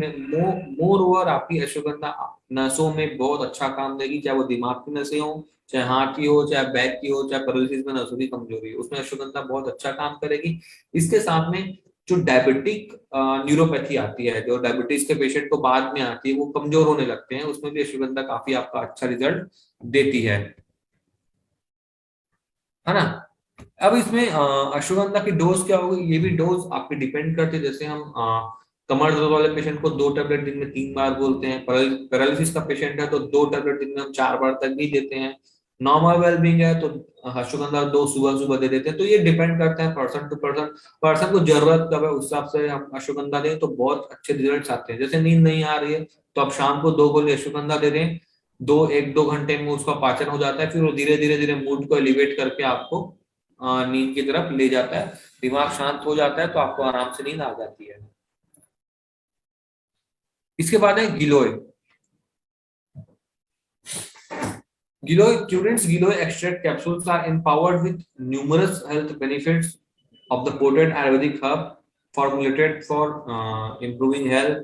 मोर ओवर आपकी अश्वगंधा नसों में बहुत अच्छा काम देगी, चाहे वो दिमाग की नसें हो, चाहे हार्ट की हो, चाहे बैक की हो, चाहे पैरालिसिस में नसों की कमजोरी हो, उसमें अश्वगंधा बहुत अच्छा काम करेगी। इसके साथ में जो डायबिटिक न्यूरोपैथी आती है, जो डायबिटीज के पेशेंट को बाद में आती है, वो कमजोर होने लगते हैं, उसमें भी अश्वगंधा काफी आपका अच्छा रिजल्ट देती है ना। अब इसमें अश्वगंधा की डोज क्या होगी, ये भी डोज आप पे डिपेंड करती है। जैसे हम कमर दर्द वाले पेशेंट को 2 टैबलेट दिन में 3 बार बोलते हैं, पैरालिसिस का पेशेंट है तो 2 टैबलेट दिन में हम 4 बार तक भी देते हैं। नॉर्मल वेलबींग है तो अश्वगंधा 2 सुबह सुबह दे देते हैं। तो ये डिपेंड करता है पर्सन टू पर्सन, पर्सन को जरूरत कब है उस हिसाब से हम अश्वगंधा दें तो बहुत अच्छे रिजल्ट आते हैं। जैसे नींद नहीं आ रही है तो आप शाम को 2 गोली अश्वगंधा दे दें, एक दो घंटे में उसका पाचन हो जाता है, फिर वो धीरे धीरे धीरे मूड को एलिवेट करके आपको नींद की तरफ ले जाता है, दिमाग शांत हो जाता है, तो आपको आराम से नींद आ जाती है। इसके बाद है गिलोय। Children's Giloy extract capsules are empowered with numerous health benefits of the potent Ayurvedic herb formulated for improving health.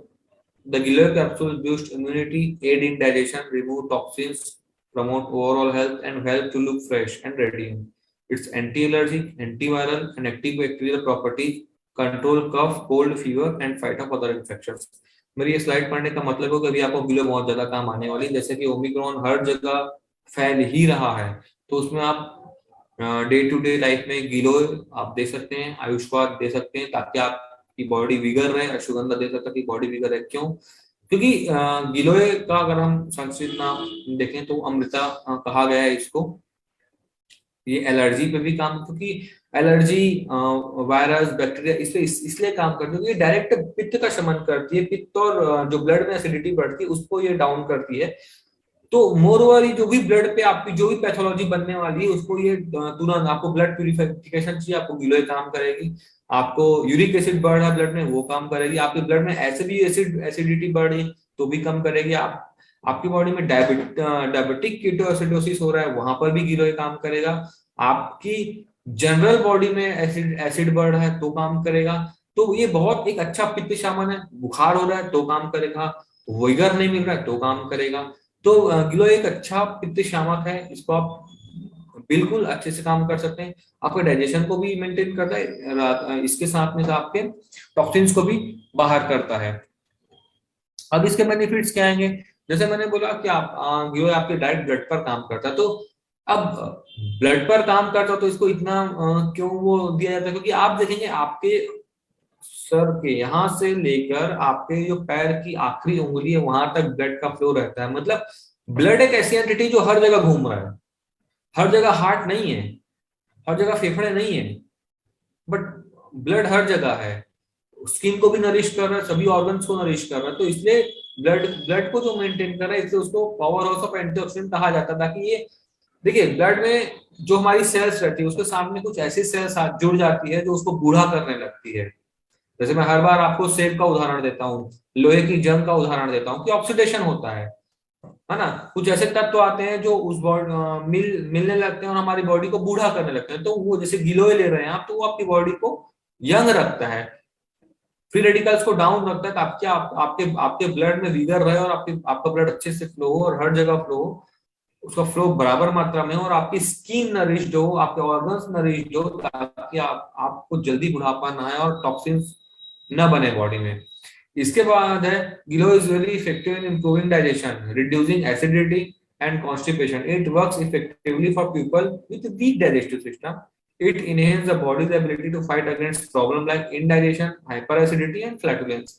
The Giloy capsules boost immunity, aid in digestion, remove toxins, promote overall health, and help to look fresh and radiant. Its anti-allergic, antiviral, and antibacterial properties control cough, cold, fever, and fight off other infections. मेरी ये slide पढ़ने का मतलब है कि अभी आपको गिलो बहुत ज्यादा काम आने वाली है, जैसे कि ओमिक्रॉन हर जगह फैल ही रहा है, तो उसमें आप डे टू डे लाइफ में गिलो आप दे सकते हैं, आयुष्वाद दे सकते हैं, ताकि आपकी बॉडी विगर रहे। अश्वगंधा दे सकते हैं कि बॉडी विगर है। क्यों? क्योंकि गिलोय का अगर हम संस्कृत नाम देखें तो अमृता कहा गया है इसको। ये एलर्जी पे भी काम, क्योंकि एलर्जी वायरस बैक्टीरिया इसलिए काम करती है, ये डायरेक्ट पित्त का शमन करती है। पित्त और जो ब्लड में एसिडिटी बढ़ती है उसको ये डाउन करती है। तो मोर ओवर जो भी ब्लड पे आपकी जो भी पैथोलॉजी बनने वाली है उसको ये तुरंत, आपको ब्लड प्यूरिफिकेशन चाहिए, आपको गिलोय काम करेगी। आपको यूरिक एसिड बढ़ रहा है ब्लड में, वो काम करेगी। आपके ब्लड में ऐसे भी एसिडिटी बढ़ रही तो भी कम करेगी। आपकी बॉडी में डायबिटिक कीटोएसिडोसिस हो रहा है, वहां पर भी गिलोय काम करेगा। आपकी जनरल बॉडी में एसिड बढ़ रहा है तो काम करेगा। तो ये बहुत एक अच्छा पित्त शामन है। बुखार हो रहा है तो काम करेगा, विगर नहीं मिल रहा है तो काम करेगा। तो गिलोय एक अच्छा पित्त शामक है, इसको आप बिल्कुल अच्छे से काम कर सकते हैं। आपके डाइजेशन को भी मेंटेन करता है, इसके साथ में आपके टॉक्सिन्स को भी बाहर करता है। अब इसके बेनिफिट्स क्या आएंगे? जैसे मैंने बोला कि आप गिलोय आपके डायरेक्ट ब्लड पर काम करता है। तो अब ब्लड पर काम करता है तो इसको इतना क्यों वो दिया जाता है? क्योंकि आप देखेंगे आपके सर के यहाँ से लेकर आपके जो पैर की आखिरी उंगली है वहां तक ब्लड का फ्लो रहता है। मतलब ब्लड एक ऐसी एंटिटी जो हर जगह घूम रहा है। हर जगह हार्ट नहीं है, हर जगह फेफड़े नहीं है, बट ब्लड हर जगह है। स्किन को भी नरिश कर रहा है, सभी ऑर्गन्स को नरिश कर रहा है। तो इसलिए ब्लड ब्लड को जो मेंटेन कर रहा है, इसलिए उसको पावर हाउस ऑफ एंटीऑक्सीडेंट कहा जाता है। ताकि ये देखिए, ब्लड में जो हमारी सेल्स रहती है उसके सामने कुछ ऐसी सेल्स जुड़ जाती है जो उसको बूढ़ा करने लगती है। जैसे मैं हर बार आपको सेब का उदाहरण देता हूँ, लोहे की जंग का उदाहरण देता हूँ कि ऑक्सीडेशन होता है ना। कुछ ऐसे तत्व आते हैं जो उस मिलने लगते हैं और हमारी बॉडी को बूढ़ा करने लगते हैं। तो वो जैसे गिलोय ले रहे हैं आप, तो वो आपकी बॉडी को यंग रखता है, फ्री रेडिकल्स को डाउन रखता है, ताकि आपके आपके ब्लड में विगर रहे और आपका ब्लड अच्छे से फ्लो हो और हर जगह फ्लो हो, उसका फ्लो बराबर मात्रा में हो, और आपकी स्किन नरिश्ड हो, आपके ऑर्गन्स नरिश्ड हो, ताकि आपको जल्दी बुढ़ापा ना आए और टॉक्सिन्स न बने बॉडी में। इसके बाद है giloy is very effective in improving digestion, reducing acidity and constipation. It works effectively for people with weak digestive system. It enhances the body's ability to fight against problems like indigestion, hyperacidity and flatulence.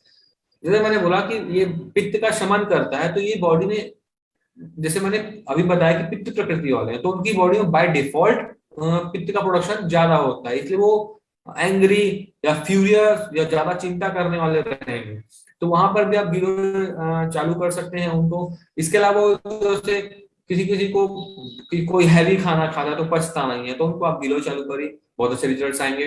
जैसे मैंने बोला कि ये पित्त का शमन करता है, तो ये बॉडी में, जैसे मैंने अभी बताया कि पित्त प्रकृति वाले हैं, तो उनकी बॉडी में बाय डिफॉल्ट पित्त का प्रोडक्शन ज्यादा होता है, इसलिए वो एंग्री या फ्यूरियस या ज्यादा चिंता करने वाले रहेंगे। तो वहां पर भी आप गिलोय चालू कर सकते हैं उनको। इसके अलावा जैसे किसी किसी को कोई हैवी खाना खाता है तो पचता नहीं है, तो उनको आप गिलोय चालू करिए, बहुत अच्छे रिजल्ट्स आएंगे।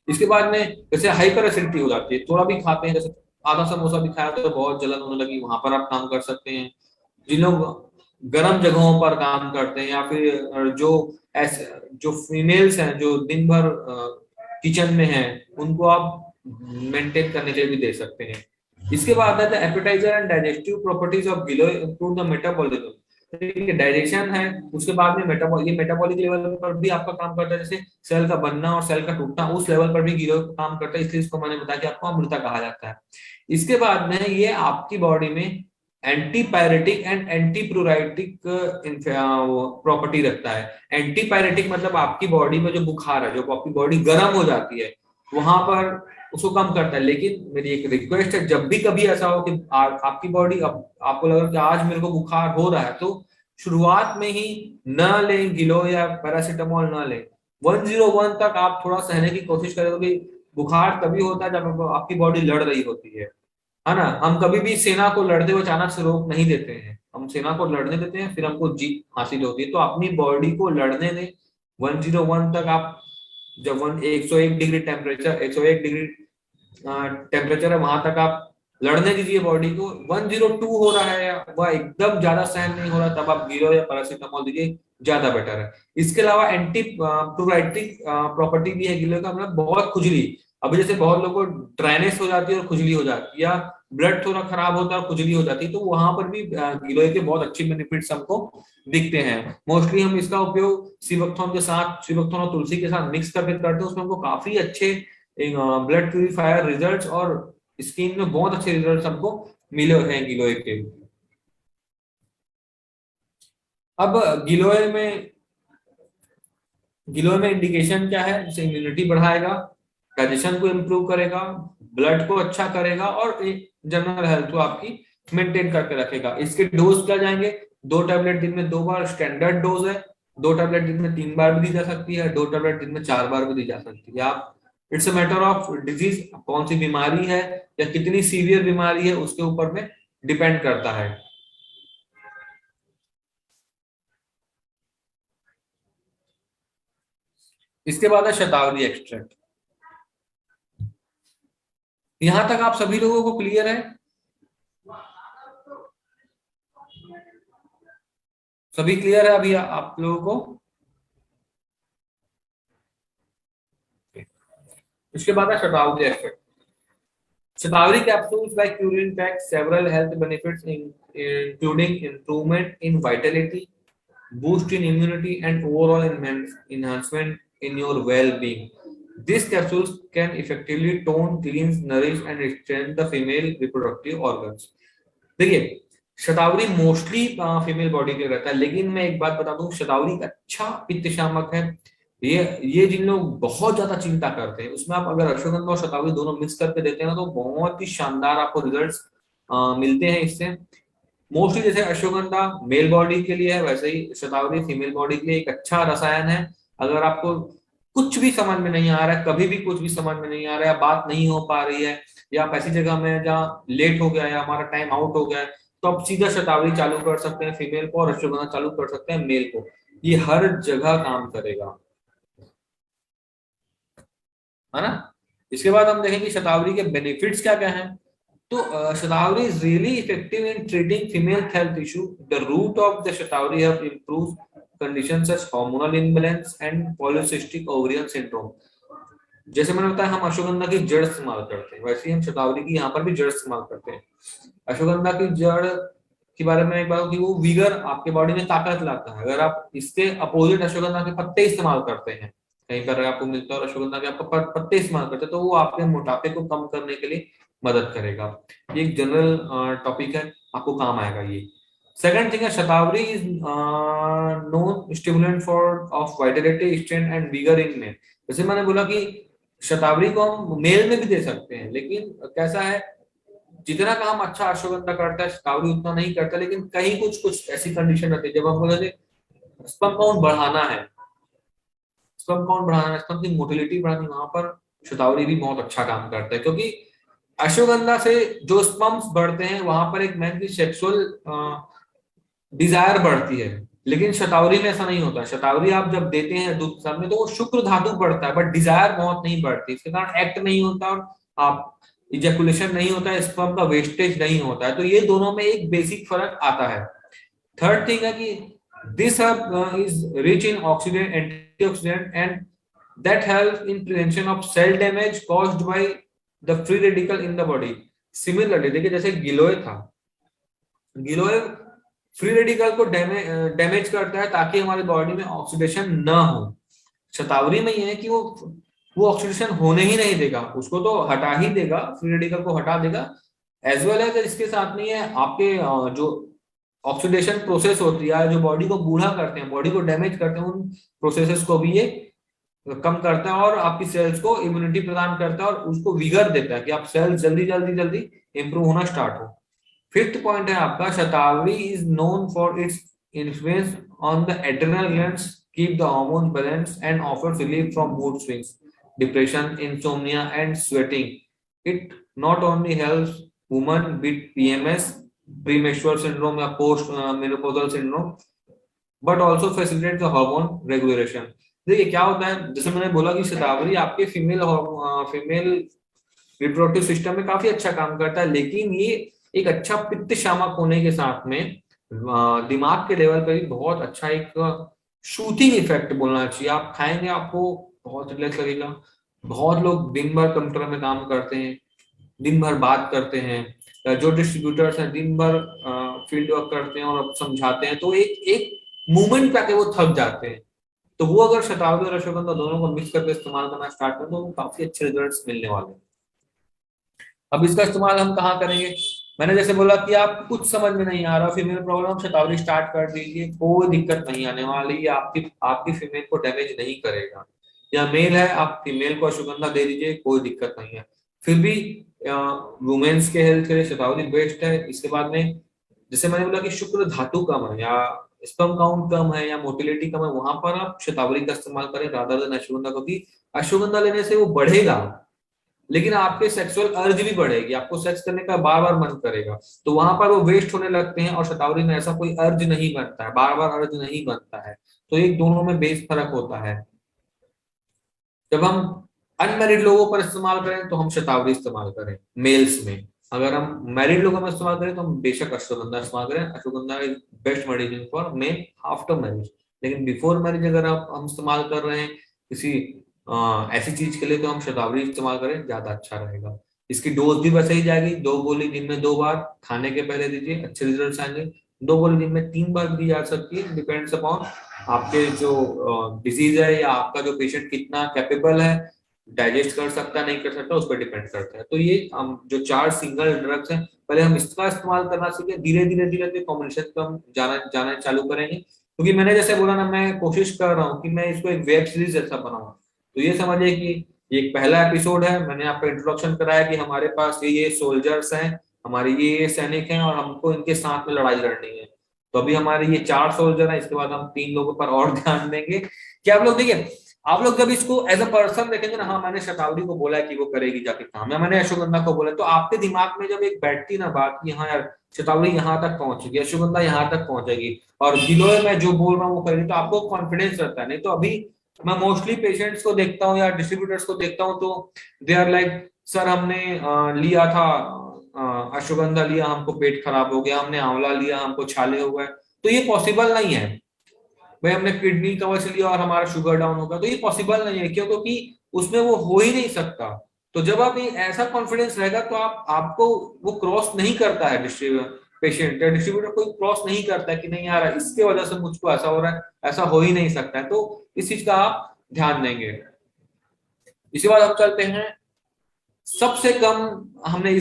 इसके बाद में जैसे हाइपर एसिडिटी हो जाती है, थोड़ा भी खाते हैं, जैसे आधा समोसा भी खाया तो बहुत जलन होने लगी, वहां पर आप काम कर सकते हैं। जिन लोग गर्म जगहों पर काम करते हैं, या फिर जो फीमेल्स हैं जो दिन भर किचन में हैं, उनको आप मेंटेन करने के लिए भी दे सकते हैं। इसके बाद है appetiser and digestive properties of giloy improve the metabolism. ठीक है, डाइजेशन है, उसके बाद में मेटाबॉलिक लेवल पर भी आपका काम करता है। जैसे सेल का बनना और सेल का टूटना, उस लेवल पर भी गिलोय काम करता है, इसलिए इसको मैंने बताया कि आपको अमृता कहा जाता है। इसके बाद में ये आपकी बॉडी में एंटीपायरेटिक एंड एंटीप्यूराइटिक प्रॉपर्टी रखता है। एंटीपायरेटिक मतलब आपकी बॉडी में जो बुखार है, जो आपकी बॉडी गर्म हो जाती है, वहां पर उसको कम करता है। लेकिन मेरी एक रिक्वेस्ट है, जब भी कभी ऐसा हो कि आपकी बॉडी, आपको लगा कि आज मेरे को बुखार हो रहा है, तो शुरुआत में ही न लें गिलोय या पैरासिटामोल न लें। 101 तक आप थोड़ा सहने की कोशिश करें, क्योंकि बुखार तभी होता है जब आपकी बॉडी लड़ रही होती है ना। हम कभी भी सेना को लड़ते हुए अचानक से रोक नहीं देते हैं, हम सेना को लड़ने देते हैं, फिर हमको जीत हासिल होती है। तो अपनी बॉडी को लड़ने दें 101 तक। आप जब 101 डिग्री टेम्परेचर, 101 डिग्री टेम्परेचर है, वहां तक आप लड़ने दीजिए बॉडी को। 102 हो रहा है, वह एकदम ज्यादा सहन नहीं हो रहा, तब आप गिलो या पैरासीटामोल दीजिए, ज्यादा बेटर है। इसके अलावा एंटी प्रोराइटिक प्रॉपर्टी भी है गिलो का, मतलब बहुत खुजली, अभी जैसे बहुत लोगों को ड्राइनेस हो जाती है और खुजली हो जाती है, या ब्लड थोड़ा खराब होता है और खुजली हो जाती है, तो वहां पर भी गिलोय के बहुत अच्छे बेनिफिट्स हमको दिखते हैं। मोस्टली हम इसका उपयोग सिवक्थोन के साथ, सिवक्थोन और तुलसी के साथ मिक्स करके करते हैं, उसमें हमको काफी अच्छे ब्लड प्यूरिफायर रिजल्ट्स और स्किन में बहुत अच्छे रिजल्ट्स हमको मिले हैं गिलोय के। अब गिलोय में इंडिकेशन क्या है? जैसे इम्यूनिटी बढ़ाएगा, डाइजेशन को इम्प्रूव करेगा, ब्लड को अच्छा करेगा और जनरल हेल्थ को आपकी मेंटेन करके रखेगा। इसके डोज क्या जाएंगे? 2 टैबलेट दिन में 2 बार स्टैंडर्ड डोज है, 2 टैबलेट दिन में 3 बार भी दी जा सकती है, 2 टैबलेट दिन में 4 बार भी दी जा सकती है। आप it's a matter of disease, कौन सी बीमारी है या कितनी सीवियर बीमारी है उसके ऊपर में डिपेंड करता है। इसके बाद है शतावरी एक्सट्रैक्ट। यहां तक आप सभी लोगों को क्लियर है? सभी क्लियर है अभी आप लोगों को? इसके बाद है शतावरी extract. Shatavari capsules like urine pack several health benefits including improvement in vitality, boost in immunity and overall enhancement in your well-being. These capsules can effectively tone, cleanse, nourish and strengthen the female reproductive organs. देखिए, शतावरी mostly female body के रहता है, लेकिन मैं एक बात बता दूं, शतावरी एक अच्छा पित्त शामक है। ये जिन लोग बहुत ज्यादा चिंता करते हैं, उसमें आप अगर अश्वगंधा और शतावरी दोनों मिक्स करके देते हैं ना, तो बहुत ही शानदार आपको रिजल्ट्स मिलते हैं इससे। मोस्टली जैसे अश्वगंधा मेल बॉडी के लिए है, वैसे ही शतावरी फीमेल बॉडी के लिए एक अच्छा रसायन है। अगर आपको कुछ भी समझ में नहीं आ रहा है, कभी भी कुछ भी समझ में नहीं आ रहा है, बात नहीं हो पा रही है, या आप ऐसी जगह में जहाँ लेट हो गया है, हमारा टाइम आउट हो गया है, तो आप सीधा शतावरी चालू कर सकते हैं फीमेल को, और अश्वगंधा चालू कर सकते हैं मेल को। ये हर जगह काम करेगा, है ना। इसके बाद हम देखेंगे शतावरी के बेनिफिट्स क्या क्या हैं। तो shatavari is really effective in treating female health issue. The root of the shatavari help improve conditions such hormonal imbalance and polycystic ovarian syndrome. जैसे मैंने बताया हम अश्वगंधा की जड़ इस्तेमाल करते हैं, वैसे ही हम शतावरी की यहाँ पर भी जड़ इस्तेमाल करते हैं। अश्वगंधा की जड़ के बारे में एक बात कि वो विगर, आपके बॉडी में ताकत लाता है। अगर आप इसके अपोजिट अश्वगंधा के पत्ते इस्तेमाल करते हैं, कहीं पर आपको मिलता है और अश्वगंधा के आप पत्ते इस्तेमाल करते हैं, तो वो आपके मोटापे को कम करने के लिए मदद करेगा। ये एक जनरल टॉपिक है, आपको काम आएगा ये। सेकंड थिंग है, shatavari is known stimulant for of vitality, strength and vigour in male. जैसे मैंने बोला कि शतावरी को हम मेल में भी दे सकते हैं, लेकिन कैसा है, जितना काम अच्छा अश्वगंधा करता है शतावरी उतना नहीं करता, लेकिन कहीं कुछ कुछ ऐसी कंडीशन रहती है जब हमको जैसे स्पर्म काउंट बढ़ाना है, स्पर्म काउंट बढ़ाना है, स्पर्म की मोटिलिटी बढ़ानी, वहां पर शतावरी भी बहुत अच्छा काम करता है। क्योंकि अश्वगंधा से जो स्पर्म्स बढ़ते हैं वहां पर एक मैन की सेक्सुअल डिजायर बढ़ती है, लेकिन शतावरी में ऐसा नहीं होता। शतावरी आप जब देते हैं दूध के सामने, तो वो शुक्र धातु बढ़ता है, बट डिजायर बहुत नहीं बढ़ती, इसके कारण एक्ट नहीं होता और आप इजैकुलेशन नहीं होता है, स्पर्म का वेस्टेज नहीं होता है। तो ये दोनों में एक बेसिक फर्क आता है। थर्ड थिंग है कि this herb is rich in oxidant, antioxidant and that helps in prevention of cell damage caused by the free radical in the body. Similarly, देखिए जैसे गिलोय था, गिलोय फ्री रेडिकल को डैमेज करता है ताकि हमारे बॉडी में ऑक्सीडेशन ना हो। शतावरी में ये है कि वो ऑक्सीडेशन होने ही नहीं देगा, उसको तो हटा ही देगा, फ्री रेडिकल को हटा देगा। एज वेल एज इसके साथ में है आपके जो ऑक्सीडेशन प्रोसेस होती है, जो बॉडी को बूढ़ा करते हैं, बॉडी को डैमेज करते हैं, उन प्रोसेसेस को भी ये कम करता है और आपकी सेल्स को इम्यूनिटी प्रदान करता है और उसको विगर देता है कि आप सेल्स जल्दी जल्दी जल्दी इंप्रूव होना स्टार्ट हो। फिफ्थ पॉइंट है आपका, shatavari is known for its influence on the adrenal glands, keep the hormone balance and offers relief from mood swings, depression, insomnia and sweating. It not only helps women with PMS premature syndrome या post menopausal syndrome, but also facilitate the hormone regulation. देखिए क्या होता है, जैसे मैंने बोला कि शतावरी आपके फीमेल रिप्रोडक्टिव सिस्टम में काफी अच्छा काम करता है, लेकिन ये एक अच्छा पित्त शामक होने के साथ में दिमाग के लेवल पर भी बहुत अच्छा एक शूथिंग इफेक्ट बोलना चाहिए। आप खाएंगे आपको बहुत रिलैक्स लगेगा। बहुत लोग दिन भर कंप्यूटर में काम करते हैं, दिन भर बात करते हैं, जो डिस्ट्रीब्यूटर्स हैं दिन भर फील्ड वर्क करते हैं और समझाते हैं, तो एक एक मूवमेंट पे आके वो थक जाते हैं। तो वो अगर शतावरी और अश्वगंधा दोनों को मिक्स करके इस्तेमाल करना स्टार्ट करें तो काफी अच्छे रिजल्ट्स मिलने वाले हैं। अब इसका इस्तेमाल हम कहाँ करेंगे? मैंने जैसे बोला कि आप कुछ समझ में नहीं आ रहा, फीमेल प्रॉब्लम, शतावरी स्टार्ट कर दीजिए, कोई दिक्कत नहीं आने वाली, ये आपकी आपकी फीमेल को डैमेज नहीं करेगा। या मेल है, आप फीमेल को अश्वगंधा दे दीजिए, कोई दिक्कत नहीं है। फिर भी वुमेन्स के हेल्थ के लिए शतावरी बेस्ट है। इसके बाद में जैसे मैंने बोला कि शुक्र धातु कम है या स्पर्म काउंट कम है या मोटिलिटी कम है, वहां पर आप शतावरी का इस्तेमाल करें रादर देन अश्वगंधा, क्योंकि अश्वगंधा लेने से वो बढ़ेगा लेकिन आपके सेक्सुअल अर्ज भी बढ़ेगी, आपको सेक्स करने का बार बार मन करेगा, तो वहां पर वो वेस्ट होने लगते हैं। और शतावरी में ऐसा कोई अर्ज नहीं बनता है, बार बार अर्ज नहीं बनता है। तो एक दोनों में बेस फर्क होता है। जब हम अनमैरिड लोगों पर इस्तेमाल करें तो हम शतावरी इस्तेमाल करें मेल्स में। अगर हम मैरिड लोगों में इस्तेमाल करें तो हम बेशक अश्वगंधा इस्तेमाल करें। Ashwagandha is best medicine for male after marriage. लेकिन बिफोर मैरिज अगर आप हम इस्तेमाल कर रहे हैं किसी ऐसी चीज के लिए, तो हम शतावरी इस्तेमाल करें, ज्यादा अच्छा रहेगा। इसकी डोज भी वैसे ही जाएगी, 2 गोली दिन में 2 बार खाने के पहले दीजिए, अच्छे रिजल्ट आएंगे। 2 गोली दिन में 3 बार दी जा सकती है, डिपेंड्स अपॉन आपके जो डिजीज है या आपका जो पेशेंट कितना कैपेबल है, डाइजेस्ट कर सकता नहीं कर सकता, उस पर डिपेंड करता है। तो ये हम जो 4 सिंगल ड्रग्स हैं, पहले हम इसका इस्तेमाल करना सीखें, धीरे धीरे धीरे धीरे कॉम्बिनेशन को हम जाना जाना चालू करेंगे। क्योंकि मैंने जैसे बोला ना, मैं कोशिश कर रहा हूँ कि मैं इसको एक वेब सीरीज जैसा बनाऊं। तो ये समझिए कि ये एक पहला एपिसोड है, मैंने आपको इंट्रोडक्शन कराया कि हमारे पास ये सोल्जर्स हैं, हमारे ये सैनिक हैं और हमको इनके साथ में लड़ाई लड़नी है। तो अभी हमारे ये 4 सोल्जर हैं, इसके बाद हम 3 लोगों पर और ध्यान देंगे। कि आप लोग देखिए, आप लोग जब इसको एज अ पर्सन देखेंगे ना, हाँ मैंने शतावरी को बोला है कि वो करेगी जाके काम, या मैंने अश्वगंधा को बोला, तो आपके दिमाग में जब एक बैठती ना बात कि हाँ यार शतावरी यहाँ तक पहुंचेगी, अश्वगंधा यहाँ तक पहुंचेगी और गिलोय मैं जो बोल रहा हूँ वो करेगी, तो आपको कॉन्फिडेंस रहता है। नहीं तो अभी मैं मोस्टली पेशेंट्स को देखता हूँ या डिस्ट्रीब्यूटर्स को देखता हूँ, तो दे आर लाइक सर हमने लिया था अश्वगंधा लिया, हमको पेट खराब हो गया, हमने आंवला लिया, हमको छाले हो गए। तो ये पॉसिबल नहीं है भाई। हमने किडनी कवर से लिया और हमारा शुगर डाउन होगा, तो ये पॉसिबल नहीं है। क्यों? क्योंकि उसमें वो हो ही नहीं सकता। तो जब आप ये ऐसा कॉन्फिडेंस रहेगा तो आपको वो क्रॉस नहीं करता है, पेशेंट या डिस्ट्रीब्यूटर कोई क्रॉस नहीं करता है कि नहीं यार इसके वजह से मुझको ऐसा हो रहा है, ऐसा हो ही नहीं सकता है। तो इस चीज का आप ध्यान देंगे। इसके बाद हम चलते हैं सबसे कम। हमने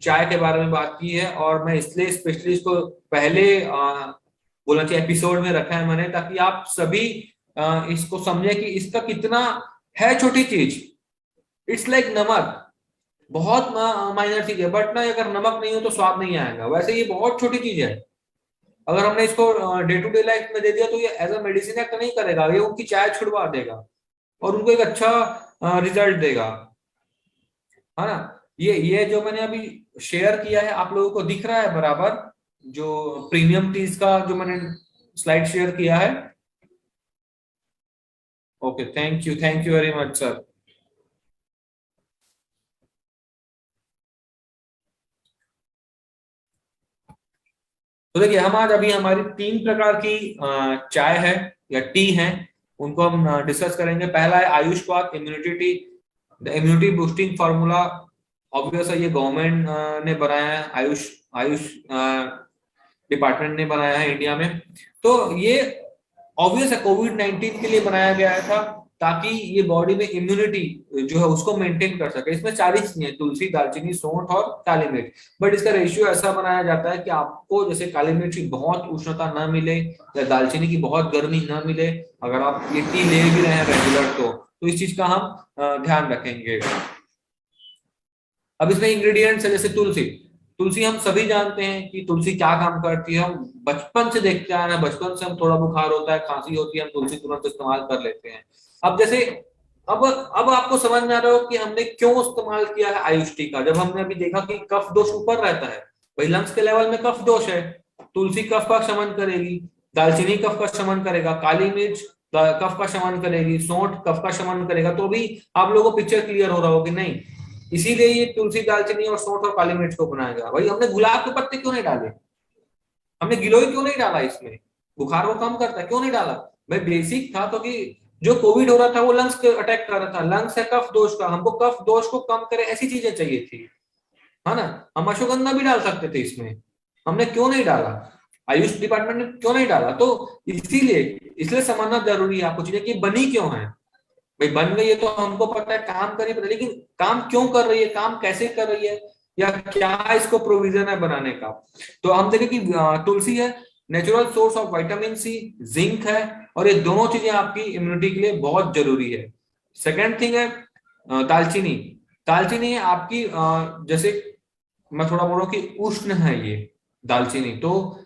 चाय के बारे में बात की है और मैं इसलिए स्पेशली इसको पहले बोलना चाहिए एपिसोड में रखा है मैंने, ताकि आप सभी इसको समझे कि इसका कितना है छोटी चीज। इट्स लाइक नमक, बहुत माइनर चीज है, बट ना अगर नमक नहीं हो तो स्वाद नहीं आएगा। वैसे ये बहुत छोटी चीज है, अगर हमने इसको डे टू डे लाइफ में दे दिया तो ये एज अ मेडिसिन एक्ट नहीं करेगा, ये उनकी चाय छुड़वा देगा और उनको एक अच्छा रिजल्ट देगा, है ना। ये जो मैंने अभी शेयर किया है आप लोगों को दिख रहा है बराबर, जो प्रीमियम टीज का जो मैंने स्लाइड शेयर किया है। Okay, thank you very much sir. तो देखिए हम आज अभी हमारी 3 प्रकार की चाय है या टी है, उनको हम डिस्कस करेंगे। पहला है आयुष पाक immunity T, the immunity boosting formula. Obvious है ये गवर्नमेंट ने बनाया है, आयुष आयुष डिपार्टमेंट ने बनाया है इंडिया में। तो ये ऑब्वियस है कोविड-19 के लिए बनाया गया था, ताकि ये बॉडी में इम्यूनिटी जो है उसको मेंटेन कर सके। इसमें 4 ही चीजें, तुलसी, दालचीनी, सौंठ और काली मिर्च। बट इसका रेशियो ऐसा बनाया जाता है कि आपको जैसे काली मिर्च की बहुत उष्णता ना मिले या दालचीनी की बहुत गर्मी ना मिले, अगर आप ये टी ले भी रहे हैं रेगुलर तो इस चीज का हम ध्यान रखेंगे। अब इसमें इंग्रेडिएंट्स है, जैसे तुलसी। तुलसी हम सभी जानते हैं कि तुलसी क्या काम करती है, हम बचपन से देखते आ रहे हैं, बचपन से हम थोड़ा बुखार होता है, खांसी होती है, हम तुलसी तुरंत इस्तेमाल कर लेते हैं। अब जैसे अब आपको समझ में आ रहा हो कि हमने क्यों इस्तेमाल किया है आयुष टी का। जब हमने अभी देखा कि कफ दोष ऊपर रहता है, भाई लंग्स के लेवल में कफ दोष है, तुलसी कफ का शमन करेगी, दालचीनी कफ का शमन करेगा, काली मिर्च कफ का शमन करेगी, सौंठ कफ का शमन करेगा। तो भी आप लोगों को पिक्चर क्लियर हो रहा हो कि नहीं, इसीलिए ये तुलसी, दालचीनी और सौंठ और काली मिर्च को बनाया गया। भाई हमने गुलाब के पत्ते क्यों नहीं डाले, हमने गिलोय क्यों नहीं डाला, इसमें बुखार को कम करता है क्यों नहीं डाला? भाई बेसिक था तो कि जो कोविड हो रहा था वो लंग्स के अटैक कर रहा था, लंग्स है कफ दोष का, हमको कफ दोष को कम करे ऐसी चीजें चाहिए थी, है ना। हम अश्वगंधा भी डाल सकते थे इसमें, हमने क्यों नहीं डाला, आयुष डिपार्टमेंट ने क्यों नहीं डाला? तो इसीलिए इसलिए समझना जरूरी है आपको चीजें कि बनी क्यों है। भाई बन गई है तो हमको पता है काम कर रही है, लेकिन काम क्यों कर रही है, काम कैसे कर रही है, या क्या इसको प्रोविजन है बनाने का। तो हम देखें कि तुलसी है natural source of vitamin C, zinc है, और ये दोनों चीजें आपकी इम्यूनिटी के लिए बहुत जरूरी है। सेकेंड थिंग है दालचीनी। दालचीनी आपकी जैसे मैं थोड़ा बोल रहा हूँ कि उष्ण है ये दालचीनी, तो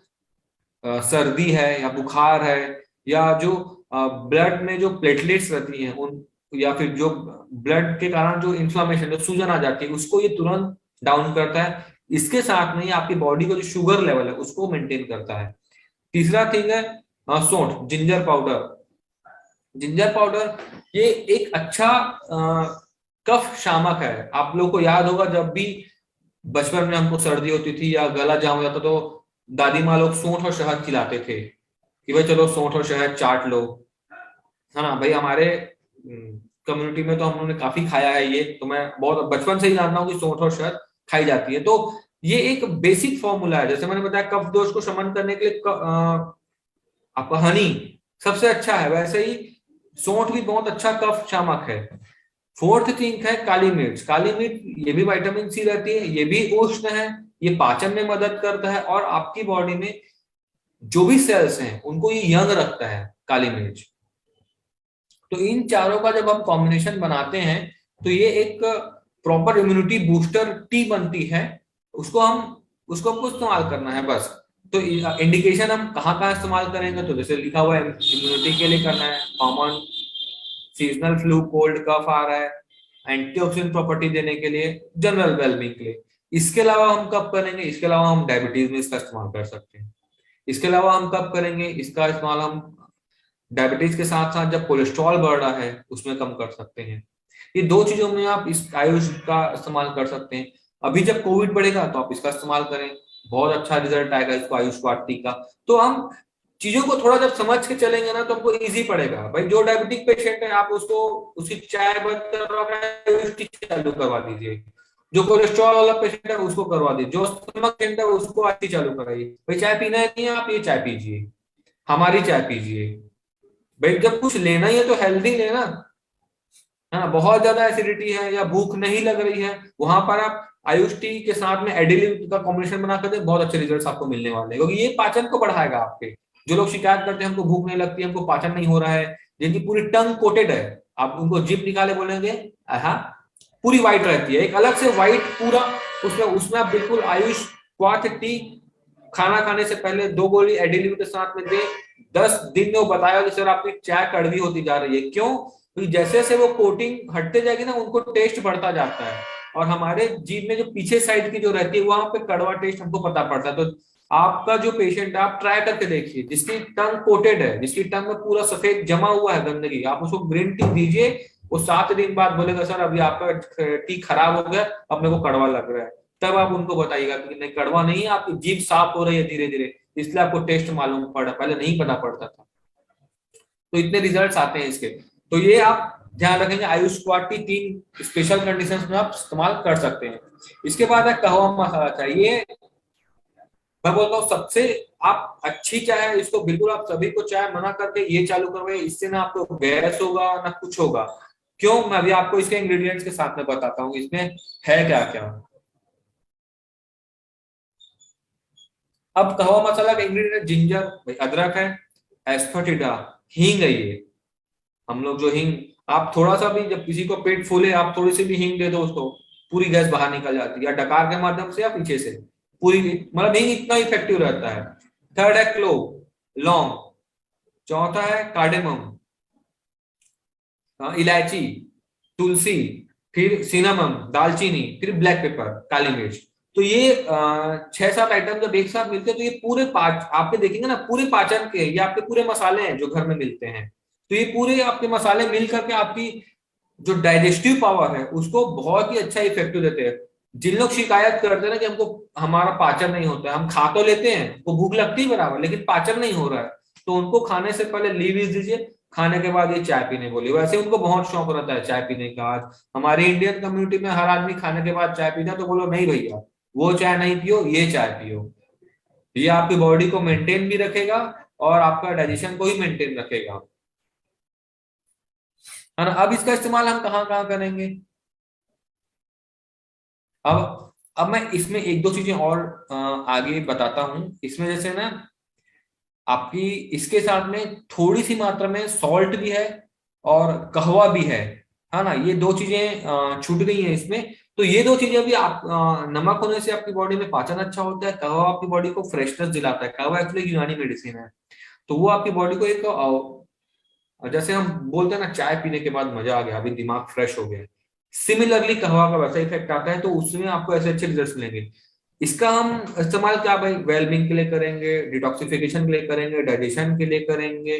सर्दी है या बुखार है, या जो ब्लड में जो प्लेटलेट्स रहती हैं उन, या फिर जो ब्लड के कारण जो इन्फ्लामेशन, जो सूजन आ जाती है, उसको ये तुरंत डाउन करता है। इसके साथ में ये आपकी बॉडी का जो शुगर लेवल है उसको मेंटेन करता है। तीसरा थिंग है सौंठ, जिंजर पाउडर। जिंजर पाउडर ये एक अच्छा कफ शामक है। आप लोग को याद होगा जब भी बचपन में हमको सर्दी होती थी या गला जाम हो जाता तो दादी माँ लोग सौंठ और शहद खिलाते थे कि भाई चलो सौंठ और शहद चाट लो, है ना। भाई हमारे कम्युनिटी में तो हम लोगों ने काफी खाया है ये, तो मैं बहुत बचपन से ही जानता हूँ कि सौंठ और शहद खाई जाती है। तो ये एक बेसिक फॉर्मूला है, जैसे मैंने बताया कफ दोष को शमन करने के लिए आपका हनी सबसे अच्छा है, वैसे ही सौंठ भी बहुत अच्छा कफ शामक है। फोर्थ थिंग है काली मिर्च। काली मिर्च ये भी विटामिन सी रहती है, ये भी उष्ण है, ये पाचन में मदद करता है, और आपकी बॉडी में जो भी सेल्स हैं उनको ये यंग रखता है काली मिर्च। तो इन चारों का जब हम कॉम्बिनेशन बनाते हैं तो ये एक प्रॉपर इम्यूनिटी बूस्टर टी बनती है। उसको हमको इस्तेमाल करना है बस। तो इंडिकेशन हम कहाँ कहाँ इस्तेमाल करेंगे, तो जैसे लिखा हुआ है इम्यूनिटी के लिए करना है, common seasonal flu, cold cough आ रहा है, एंटीऑक्सीडेंट प्रॉपर्टी देने के लिए, जनरल वेलबींग के लिए। इसके अलावा हम कब करेंगे, इसके अलावा हम डायबिटीज में इसका इस्तेमाल कर सकते हैं। इसके अलावा हम कब करेंगे इसका इस्तेमाल, हम डायबिटीज के साथ साथ जब कोलेस्ट्रॉल बढ़ रहा है उसमें कम कर सकते हैं। ये दो चीजों में आप इस आयुष का इस्तेमाल कर सकते हैं। अभी जब कोविड बढ़ेगा तो आप इसका इस्तेमाल करें, बहुत अच्छा रिजल्ट आएगा इसको आयुष वाटी का। तो हम चीजों को थोड़ा जब समझ के चलेंगे ना तो हमको इजी पड़ेगा। भाई जो डायबिटिक पेशेंट है आप उसको उसकी चाय बंद करवा के आयुष टी चालू करवा दीजिए, जो कोलेस्ट्रॉल वाला पेशेंट है उसको करवा दीजिए, जो स्टमक पेशेंट है उसको आयुष चालू कराइए। भाई चाय पीना है नहीं, आप ये चाय पीजिए, हमारी चाय पीजिए। भाई जब कुछ लेना ही है तो हेल्दी लेना, है ना। बहुत ज्यादा एसिडिटी है या भूख नहीं लग रही है, वहां पर आप आयुष टी के साथ में एडिलिव का कॉम्बिनेशन बना कर दे, बहुत अच्छे रिजल्ट्स आपको मिलने वाले हैं, क्योंकि ये पाचन को बढ़ाएगा आपके। जो लोग शिकायत करते हैं हमको भूख नहीं लगती, हमको पाचन नहीं हो रहा है, जिनकी पूरी टंग कोटेड है, आप उनको जिप निकाले बोलेंगे हाँ पूरी व्हाइट रहती है, एक अलग से व्हाइट पूरा, उसमें आप बिल्कुल आयुष क्वाथ टी खाना खाने से पहले 2 गोली एडिलिव के साथ में दे। 10 दिन में वो बताया कि सर आपकी चाय कड़वी होती जा रही है। क्यों? क्योंकि जैसे जैसे वो कोटिंग हटते जाएगी ना उनको टेस्ट बढ़ता जाता है, और हमारे जीभ में जो पीछे साइड की जो रहती है वहां पे कड़वा टेस्ट हमको पता पड़ता है। तो आपका जो पेशेंट है आप ट्राई करके देखिए, जिसकी टंग कोटेड है, जिसकी टंग में पूरा सफेद जमा हुआ है गंदगी, आप उसको ग्रीन टी दीजिए, वो 7 दिन बाद बोलेगा सर अभी आपका टी खराब हो गया, अब मेरे को कड़वा लग रहा है। तब आप उनको बताइएगा कि नहीं कड़वा नहीं है, आपकी जीभ साफ हो रही है धीरे धीरे, इसलिए आपको टेस्ट मालूम पड़ा, पहले नहीं पता पड़ता था। तो इतने रिजल्ट्स आते हैं इसके। तो ये आप ध्यान रखेंगे, Ayush quad T 3 special conditions में आप इस्तेमाल कर सकते हैं। इसके बाद है कहवा मसाला चाय। ये मैं बोलता हूँ सबसे आप अच्छी चाय है, इसको बिल्कुल आप सभी को चाय मना करके ये चालू करवाइए, इससे ना आपको गैस होगा ना कुछ होगा। क्यों? मैं अभी आपको इसके इंग्रेडिएंट्स के साथ में बताता हूँ इसमें है क्या क्या। अब कहवा मसाला का इंग्रेडिएंट जिंजर, अदरक है, एस्फेटिडा, हींग है ये। हम लोग जो हींग, आप थोड़ा सा भी जब किसी को पेट फूले आप थोड़ी सी भी हींग दे दो उसको, पूरी गैस बाहर निकल जाती है, या डकार के माध्यम से या पीछे से पूरी, मतलब हींग इतना इफेक्टिव रहता है। थर्ड है क्लोव, लौंग। चौथा है कार्डेमम, इलायची, तुलसी, फिर सिनेमम, दालचीनी, फिर ब्लैक पेपर, काली मिर्च। तो ये 6-7 आइटम जब एक साथ मिलते हैं तो ये पूरे आपके देखेंगे ना, पूरे पाचन के ये आपके पूरे मसाले हैं जो घर में मिलते हैं। तो ये पूरे आपके मसाले मिल करके आपकी जो डाइजेस्टिव पावर है उसको बहुत ही अच्छा इफेक्टिव देते हैं। जिन लोग शिकायत करते हैं ना कि हमको हमारा पाचन नहीं होता है, हम खा तो लेते हैं, वो भूख लगती है बराबर, लेकिन पाचन नहीं हो रहा है, तो उनको खाने से पहले लीव दीजिए, खाने के बाद ये चाय पीने बोलिए। वैसे उनको बहुत शौक रहता है चाय पीने का। आज हमारी इंडियन कम्युनिटी में हर आदमी खाने के बाद चाय पीता है, तो बोलो नहीं भैया, वो चाय नहीं पियो, ये चाय पियो। ये आपकी बॉडी को मेंटेन भी रखेगा और आपका डाइजेशन को ही मेंटेन रखेगा। है ना। अब इसका इस्तेमाल हम कहाँ कहाँ करेंगे? अब मैं इसमें एक दो चीजें और आगे बताता हूं। इसमें जैसे ना आपकी इसके साथ में थोड़ी सी मात्रा में सॉल्ट भी है और कहवा भी है ना। ये दो चीजें छूट गई हैं इसमें। तो ये दो चीजें भी आप नमक होने से आपकी बॉडी में पाचन अच्छा होता है, कहवा आपकी बॉडी को फ्रेशनेस दिलाता है। कहवा एक्चुअली यूनानी मेडिसिन है, तो वो आपकी बॉडी को एक जैसे हम बोलते हैं ना चाय पीने के बाद मजा आ गया, अभी दिमाग फ्रेश हो गया, सिमिलरली कहवा का वैसा इफेक्ट आता है। तो उसमें आपको ऐसे अच्छे रिजल्ट मिलेंगे। इसका हम इस्तेमाल क्या भाई, वेलबींग के लिए करेंगे, डिटॉक्सिफिकेशन के लिए करेंगे, डाइजेशन के लिए करेंगे,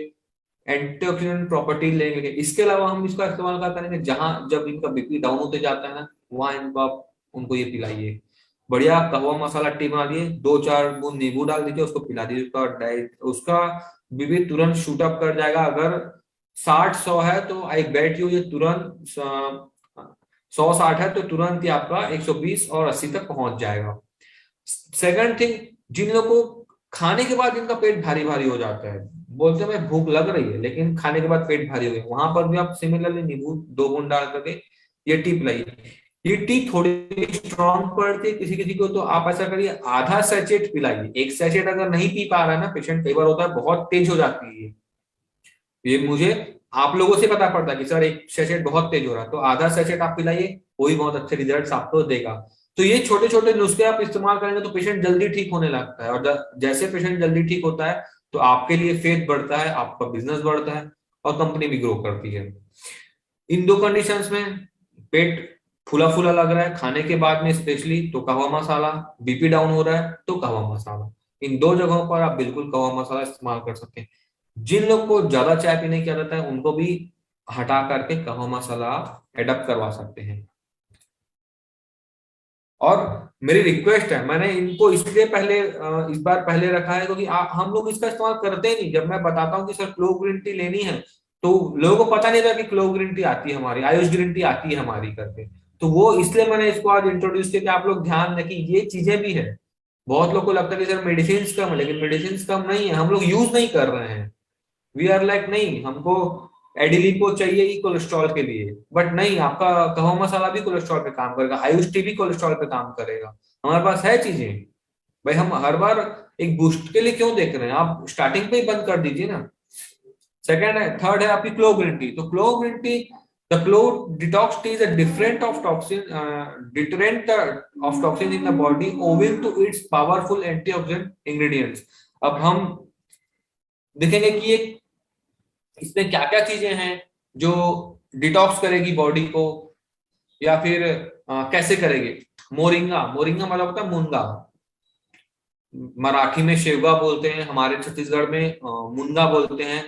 एंटीऑक्सीडेंट प्रॉपर्टी लेंगे। इसके अलावा हम इसका इस्तेमाल क्या करेंगे, जहां जब इनका बीपी डाउन होते जाता है ना, वहां इनको आप उनको ये पिलाइए। बढ़िया कहवा मसाला टी बना दिए, 2-4 बूंद नींबू डाल दीजिए, उसको पिला दीजिए। उसका डाइट उसका बीपी तुरंत शूट अप कर जाएगा। अगर 60-100 है तो आई बेट यू ये तुरंत 100-60 है तो तुरंत ही आपका 120 और 80 तक पहुंच जाएगा। सेकंड थिंग, जिन लोगों को खाने के बाद इनका पेट भारी भारी हो जाता है, बोलते हैं मैं भूख लग रही है लेकिन खाने के बाद पेट भारी हो गया, वहां पर भी आप सिमिलरली नींबू 2 बूंद डाल करके ये टी पिलाइए। ये टी थोड़ी स्ट्रॉन्ग पड़ती है किसी किसी को, तो आप ऐसा करिए आधा सैचेट पिलाइए। एक सैचेट अगर नहीं पी पा रहा है ना पेशेंट, कई बार होता है बहुत तेज हो जाती है ये मुझे आप लोगों से पता पड़ता है कि सर एक सैचेट बहुत तेज हो रहा है, तो आधा सैचेट आप पिलाइए, वही बहुत अच्छे रिजल्ट्स आपको देगा। तो ये छोटे छोटे नुस्खे आप इस्तेमाल करेंगे तो पेशेंट जल्दी ठीक होने लगता है, और जैसे पेशेंट जल्दी ठीक होता है तो आपके लिए फेथ बढ़ता है, आपका बिजनेस बढ़ता है और कंपनी भी ग्रो करती है। इन दो कंडीशंस में पेट फूला फूला लग रहा है खाने के बाद में स्पेशली, तो कहवा मसाला, बीपी डाउन हो रहा है तो कहवा मसाला, इन दो जगहों पर आप बिल्कुल कहवा मसाला इस्तेमाल कर सकते हैं। जिन लोग को ज्यादा चाय पीने की आदत है उनको भी हटा करके कहवा मसाला एडप्ट करवा सकते हैं। और मेरी रिक्वेस्ट है, मैंने इनको इसलिए पहले इस बार पहले रखा है क्योंकि हम लोग इसका इस्तेमाल करते ही नहीं। जब मैं बताता हूँ कि सर क्लोव ग्रीन टी लेनी है, तो लोगों को पता नहीं था कि क्लोव ग्रीन टी आती है हमारी, आयुष ग्रीन टी आती है हमारी करके। तो वो इसलिए मैंने इसको आज इंट्रोड्यूस किया कि आप लोग ध्यान दें कि ये चीजें भी है। बहुत लोग को लगता है कि सर मेडिसिन कम है, लेकिन मेडिसिन कम नहीं है, हम लोग यूज नहीं कर रहे हैं। वी आर लाइक नहीं, हमको एडिलिपो चाहिए ही कोलेस्ट्रॉल के लिए, बट नहीं, आपका कहवा मसाला भी कोलेस्ट्रॉल पे काम करेगा, आयुष टी भी कोलेस्ट्रॉल पे काम करेगा। हमारे पास है चीजें भाई। हम हर बार एक बूस्ट के लिए क्यों देख रहे हैं, आप स्टार्टिंग पे ही बंद कर दीजिए ना। सेकंड है, थर्ड है आपकी क्लोव ग्रीन टी। तो clove green tea, the clove detox tea is a different of toxin deterrent of toxin in the body owing to its powerful antioxidant ingredients. अब हम देखेंगे कि ये इसमें क्या क्या चीजें हैं जो डिटॉक्स करेगी बॉडी को, या फिर कैसे करेगी। मोरिंगा, मोरिंगा मतलब होता है मुनगा, मराठी में शेवगा बोलते हैं, हमारे छत्तीसगढ़ में मुनगा बोलते हैं,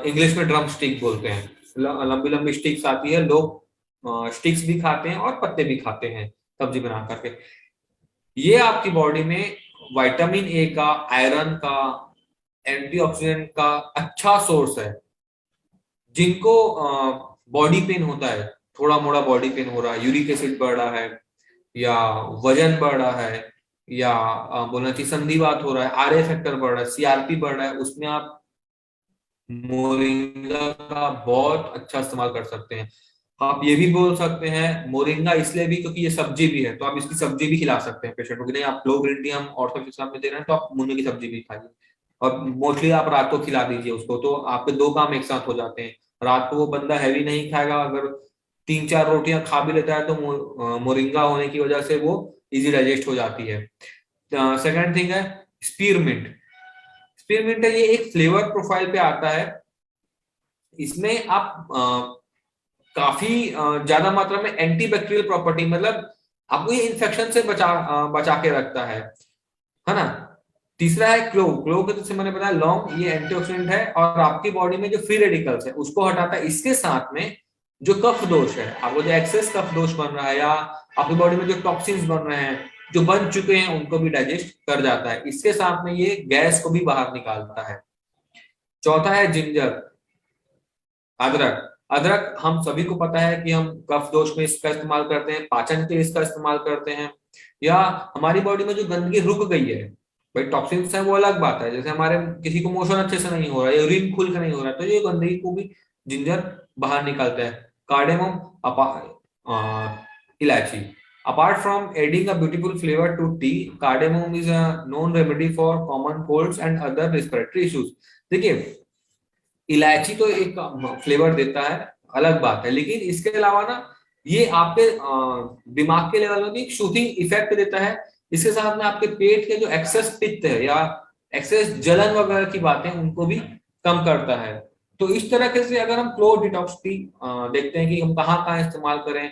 इंग्लिश में ड्रम स्टिक बोलते हैं। लंबी लंबी स्टिक्स आती है, लोग स्टिक्स भी खाते हैं और पत्ते भी खाते हैं सब्जी बना करके। ये आपकी बॉडी में विटामिन ए का, आयरन का, एंटीऑक्सीडेंट का अच्छा सोर्स है। जिनको बॉडी पेन होता है, थोड़ा मोड़ा बॉडी पेन हो रहा है, यूरिक एसिड बढ़ रहा है, या वजन बढ़ रहा है, या बोलना चाहिए संधिवात हो रहा है, आरए फैक्टर बढ़ रहा है, सीआरपी बढ़ रहा है, उसमें आप मोरिंगा का बहुत अच्छा इस्तेमाल कर सकते हैं। आप ये भी बोल सकते हैं मोरिंगा इसलिए भी क्योंकि ये सब्जी भी है, तो आप इसकी सब्जी भी खिला सकते हैं पेशेंट को। नहीं आप लो ग्रीन टी हम ऑर्थो हिसाब में दे रहे हैं, तो आप मुनगे की सब्जी भी खाइए, और मोस्टली आप रात को खिला दीजिए उसको, तो आपके दो काम एक साथ हो जाते हैं। रात को वो बंदा हैवी नहीं खाएगा, अगर 3-4 रोटियां खा भी लेता है तो मोरिंगा होने की वजह से वो इजी डाइजेस्ट हो जाती है। सेकंड थिंग है स्पीयरमिंट। स्पीयरमिंट है, ये एक फ्लेवर प्रोफाइल पे आता है। इसमें आप काफी ज्यादा मात्रा में एंटीबैक्टीरियल प्रॉपर्टी, मतलब आपको ये इन्फेक्शन से बचा के रखता है ना। तीसरा है क्लोव। क्लोव के जैसे मैंने बताया लॉन्ग, ये एंटीऑक्सीडेंट है और आपकी बॉडी में जो फ्री रेडिकल्स है उसको हटाता है। इसके साथ में जो कफ दोष है, आपको जो एक्सेस कफ दोष बन रहा है या आपकी बॉडी में जो टॉक्सिन्स बन रहे हैं जो बन चुके हैं उनको भी डाइजेस्ट कर जाता है। इसके साथ में ये गैस को भी बाहर निकालता है। चौथा है जिंजर, अदरक। अदरक हम सभी को पता है कि हम कफ दोष में इसका इस्तेमाल करते हैं, पाचन के लिए इसका इस्तेमाल करते हैं, या हमारी बॉडी में जो गंदगी रुक गई है, भाई टॉक्सिन्स है वो अलग बात है, जैसे हमारे किसी को मोशन अच्छे से नहीं हो रहा है, यूरिन खुल के नहीं हो रहा है, तो ये गंदगी को भी जिंजर बाहर निकालता है। कार्डेमम, इलायची। Apart from adding a beautiful flavor to tea, cardamom is a known remedy for common colds and other respiratory issues। देखिए, इलायची तो एक फ्लेवर देता है, अलग बात है, लेकिन इसके अलावा ना ये आपके दिमाग के लेवल में भी एक शूथिंग इफेक्ट देता है। इसके साथ में आपके पेट के जो एक्सेस पित्त है या एक्सेस जलन वगैरह की बातें उनको भी कम करता है। तो इस तरह से अगर हम क्लोव डिटॉक्स की देखते हैं कि हम कहाँ कहाँ इस्तेमाल करें,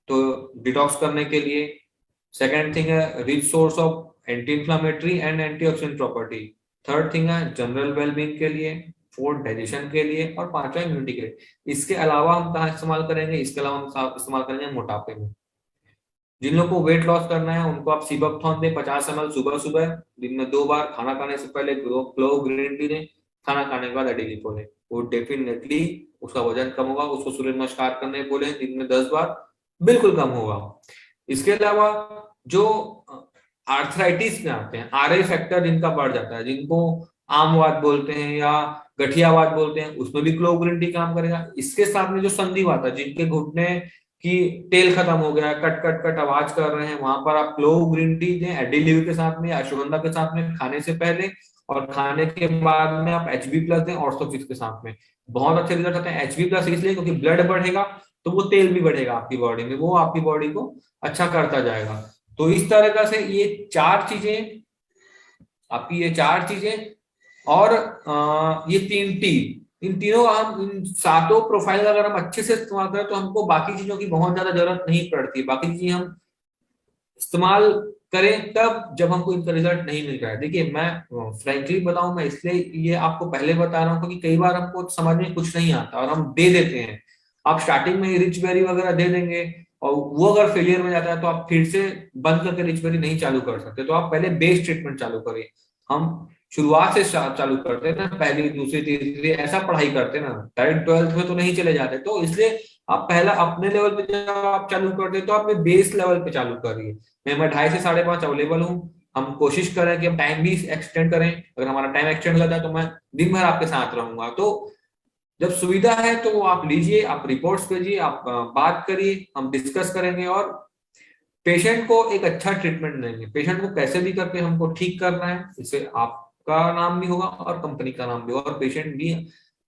तो डिटॉक्स करने के लिए सेकेंड थिंग है rich source of anti inflammatory and antioxidant property. Third thing है जनरल वेलबींग के लिए, फोर्थ डाइजेशन के लिए, और पांचवा इम्यूनिटी के लिए। इसके अलावा हम कहाँ इस्तेमाल करेंगे, इसके अलावा हम इस्तेमाल करेंगे मोटापे में। जिन लोगों को वेट लॉस करना है उनको आप सीबकथॉर्न दें 50 ml सुबह सुबह, दिन में 2 बार, खाना खाने से पहले क्लोव ग्रीन टी दें, खाना खाने के बाद एडिलिको लें। वो डेफिनेटली उसका वजन कम होगा। उसको सूर्य नमस्कार करने बोले दिन में 10 बार, बिल्कुल कम होगा। इसके अलावा जो आर्थराइटिस में आते हैं, आरए फैक्टर जिनका बढ़ जाता है, जिनको आमवात बोलते हैं या गठियावात बोलते हैं, उसमें भी क्लोव ग्रीन टी काम करेगा। इसके साथ में जो संधिवात है, जिनके घुटने की तेल खत्म हो गया, कट कट कट आवाज कर रहे हैं, वहां पर आप क्लोव ग्रीन टी दें एडिलिव के साथ में, अश्वगंधा के साथ में, खाने से पहले, और खाने के बाद में आप HB+ दें ऑर्थोफिक्स के साथ में। बहुत अच्छे रिजल्ट आते हैं। HB+ इसलिए क्योंकि ब्लड बढ़ेगा तो वो तेल भी बढ़ेगा आपकी बॉडी में, वो आपकी बॉडी को अच्छा करता जाएगा। तो इस तरह से ये चार चीजें आपकी, ये चार चीजें और ये 3T, इन तीनों हम इन सातों प्रोफाइल अगर हम अच्छे से इस्तेमाल करें तो हमको बाकी चीजों की बहुत ज्यादा जरूरत नहीं पड़ती। बाकी चीजें हम इस्तेमाल करें तब जब हमको इनका रिजल्ट नहीं मिल रहा है। देखिए मैं फ्रेंकली बताऊं, मैं इसलिए ये आपको पहले बता रहा हूँ क्योंकि कई बार हमको समझ में कुछ नहीं आता और हम दे देते हैं। आप स्टार्टिंग में रिच बेरी वगैरह दे देंगे और वो अगर फेलियर में जाता है तो आप फिर से बंद करके रिच बेरी नहीं चालू कर सकते। तो आप पहले बेस ट्रीटमेंट चालू करिए। हम शुरुआत से चालू करते हैं ना, पहली दूसरी तीसरी ऐसा पढ़ाई करते हैं ना, 10th 12th में तो नहीं चले जाते। तो इसलिए आप पहला अपने लेवल पे जब आप चालू करते हैं तो आप बेस लेवल पे चालू करिए। मैं 2:30 से 5:30 अवेलेबल हूँ। हम कोशिश करें कि हम टाइम भी एक्सटेंड करें। अगर हमारा टाइम एक्सटेंड हो जाता है तो मैं दिन भर आपके साथ रहूंगा। तो जब सुविधा है तो आप लीजिए, आप रिपोर्ट्स भेजिए, आप बात करिए, हम डिस्कस करेंगे और पेशेंट को एक अच्छा ट्रीटमेंट देंगे। पेशेंट को कैसे भी करके हमको ठीक करना है, इससे आपका नाम भी होगा और कंपनी का नाम भी होगा और पेशेंट भी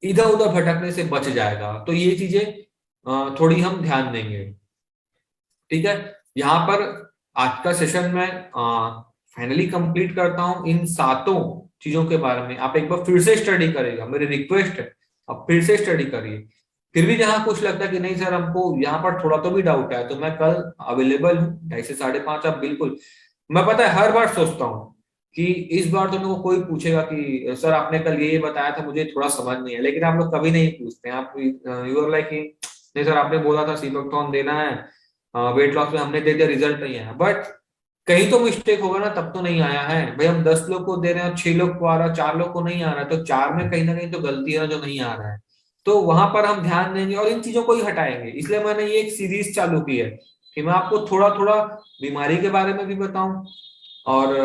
इधर उधर भटकने से बच जाएगा। तो ये चीजें थोड़ी हम ध्यान देंगे। ठीक है, यहाँ पर आज का सेशन में फाइनली कंप्लीट करता हूँ। इन सातों चीजों के बारे में आप एक बार फिर से स्टडी करेगा, मेरी रिक्वेस्ट है आप फिर से स्टडी करिए। फिर भी जहां कुछ लगता है कि नहीं सर हमको यहाँ पर थोड़ा तो भी डाउट है, तो मैं कल अवेलेबल हूँ 2:30 से 5:30। आप बिल्कुल, मैं पता है हर बार सोचता हूँ कि इस बार तो मेरे को कोई पूछेगा कि सर आपने कल ये बताया था मुझे थोड़ा समझ नहीं है, लेकिन आप लोग कभी नहीं पूछते हैं। आप यू आर लाइक नहीं सर आपने बोला था सीबकथॉर्न देना है, वेट लॉस में हमने दे दिया, रिजल्ट नहीं आया। बट कहीं तो मिस्टेक होगा ना, तब तो नहीं आया है भाई। हम 10 लोग को दे रहे हैं, 6 लोग को आ रहा है, 4 लोग को नहीं आ रहा है, तो 4 में कहीं ना कहीं तो गलती है ना जो नहीं आ रहा है। तो वहां पर हम ध्यान देंगे और इन चीजों को ही हटाएंगे। इसलिए मैंने ये एक सीरीज चालू की है कि मैं आपको थोड़ा थोड़ा बीमारी के बारे में भी बताऊं और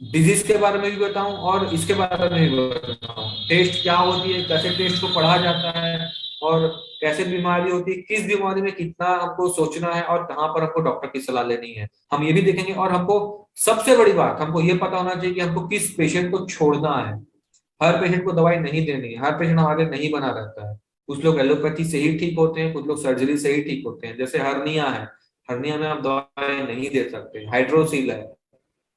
डिजीज के बारे में भी बताऊं और इसके बारे में भी बताऊं, टेस्ट क्या होती है, कैसे टेस्ट को पढ़ा जाता है और कैसे बीमारी होती है, किस बीमारी में कितना हमको सोचना है और कहाँ पर हमको डॉक्टर की सलाह लेनी है, हम ये भी देखेंगे। और हमको सबसे बड़ी बात, हमको ये पता होना चाहिए कि हमको किस पेशेंट को छोड़ना है। हर पेशेंट को दवाई नहीं देनी है, हर पेशेंट हमारे नहीं बना रहता है। कुछ लोग एलोपैथी से ही ठीक होते हैं, कुछ लोग सर्जरी से ही ठीक होते हैं। जैसे हर्निया है, हर्निया में आप दवाई नहीं दे सकते। हाइड्रोसील है,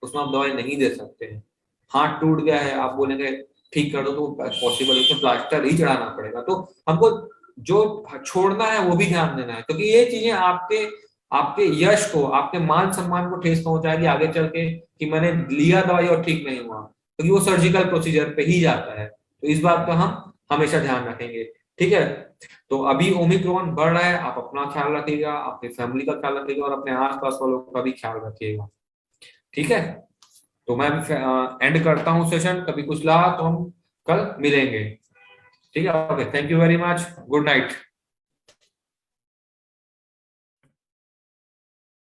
उसमें आप दवाई नहीं दे सकते हैं। हाथ टूट गया है, आप बोलेंगे ठीक कर दो तो पॉसिबल, उसमें प्लास्टर ही चढ़ाना पड़ेगा। तो हमको जो छोड़ना है वो भी ध्यान देना है, क्योंकि ये चीजें आपके आपके यश को, आपके मान सम्मान को ठेस पहुंचाएगी आगे चल के, कि मैंने लिया दवाई और ठीक नहीं हुआ, क्योंकि वो सर्जिकल प्रोसीजर पे ही जाता है। तो इस बात का हम हमेशा ध्यान रखेंगे। ठीक है, तो अभी ओमिक्रॉन बढ़ रहा है, आप अपना ख्याल रखिएगा, अपनी फैमिली का ख्याल रखिएगा और अपने आसपास वालों का भी ख्याल रखिएगा। ठीक है, तो मैं एंड करता हूँ सेशन। कभी कुछ लगा तो हम कल मिलेंगे। ठीक है, okay, thank you very much, good night.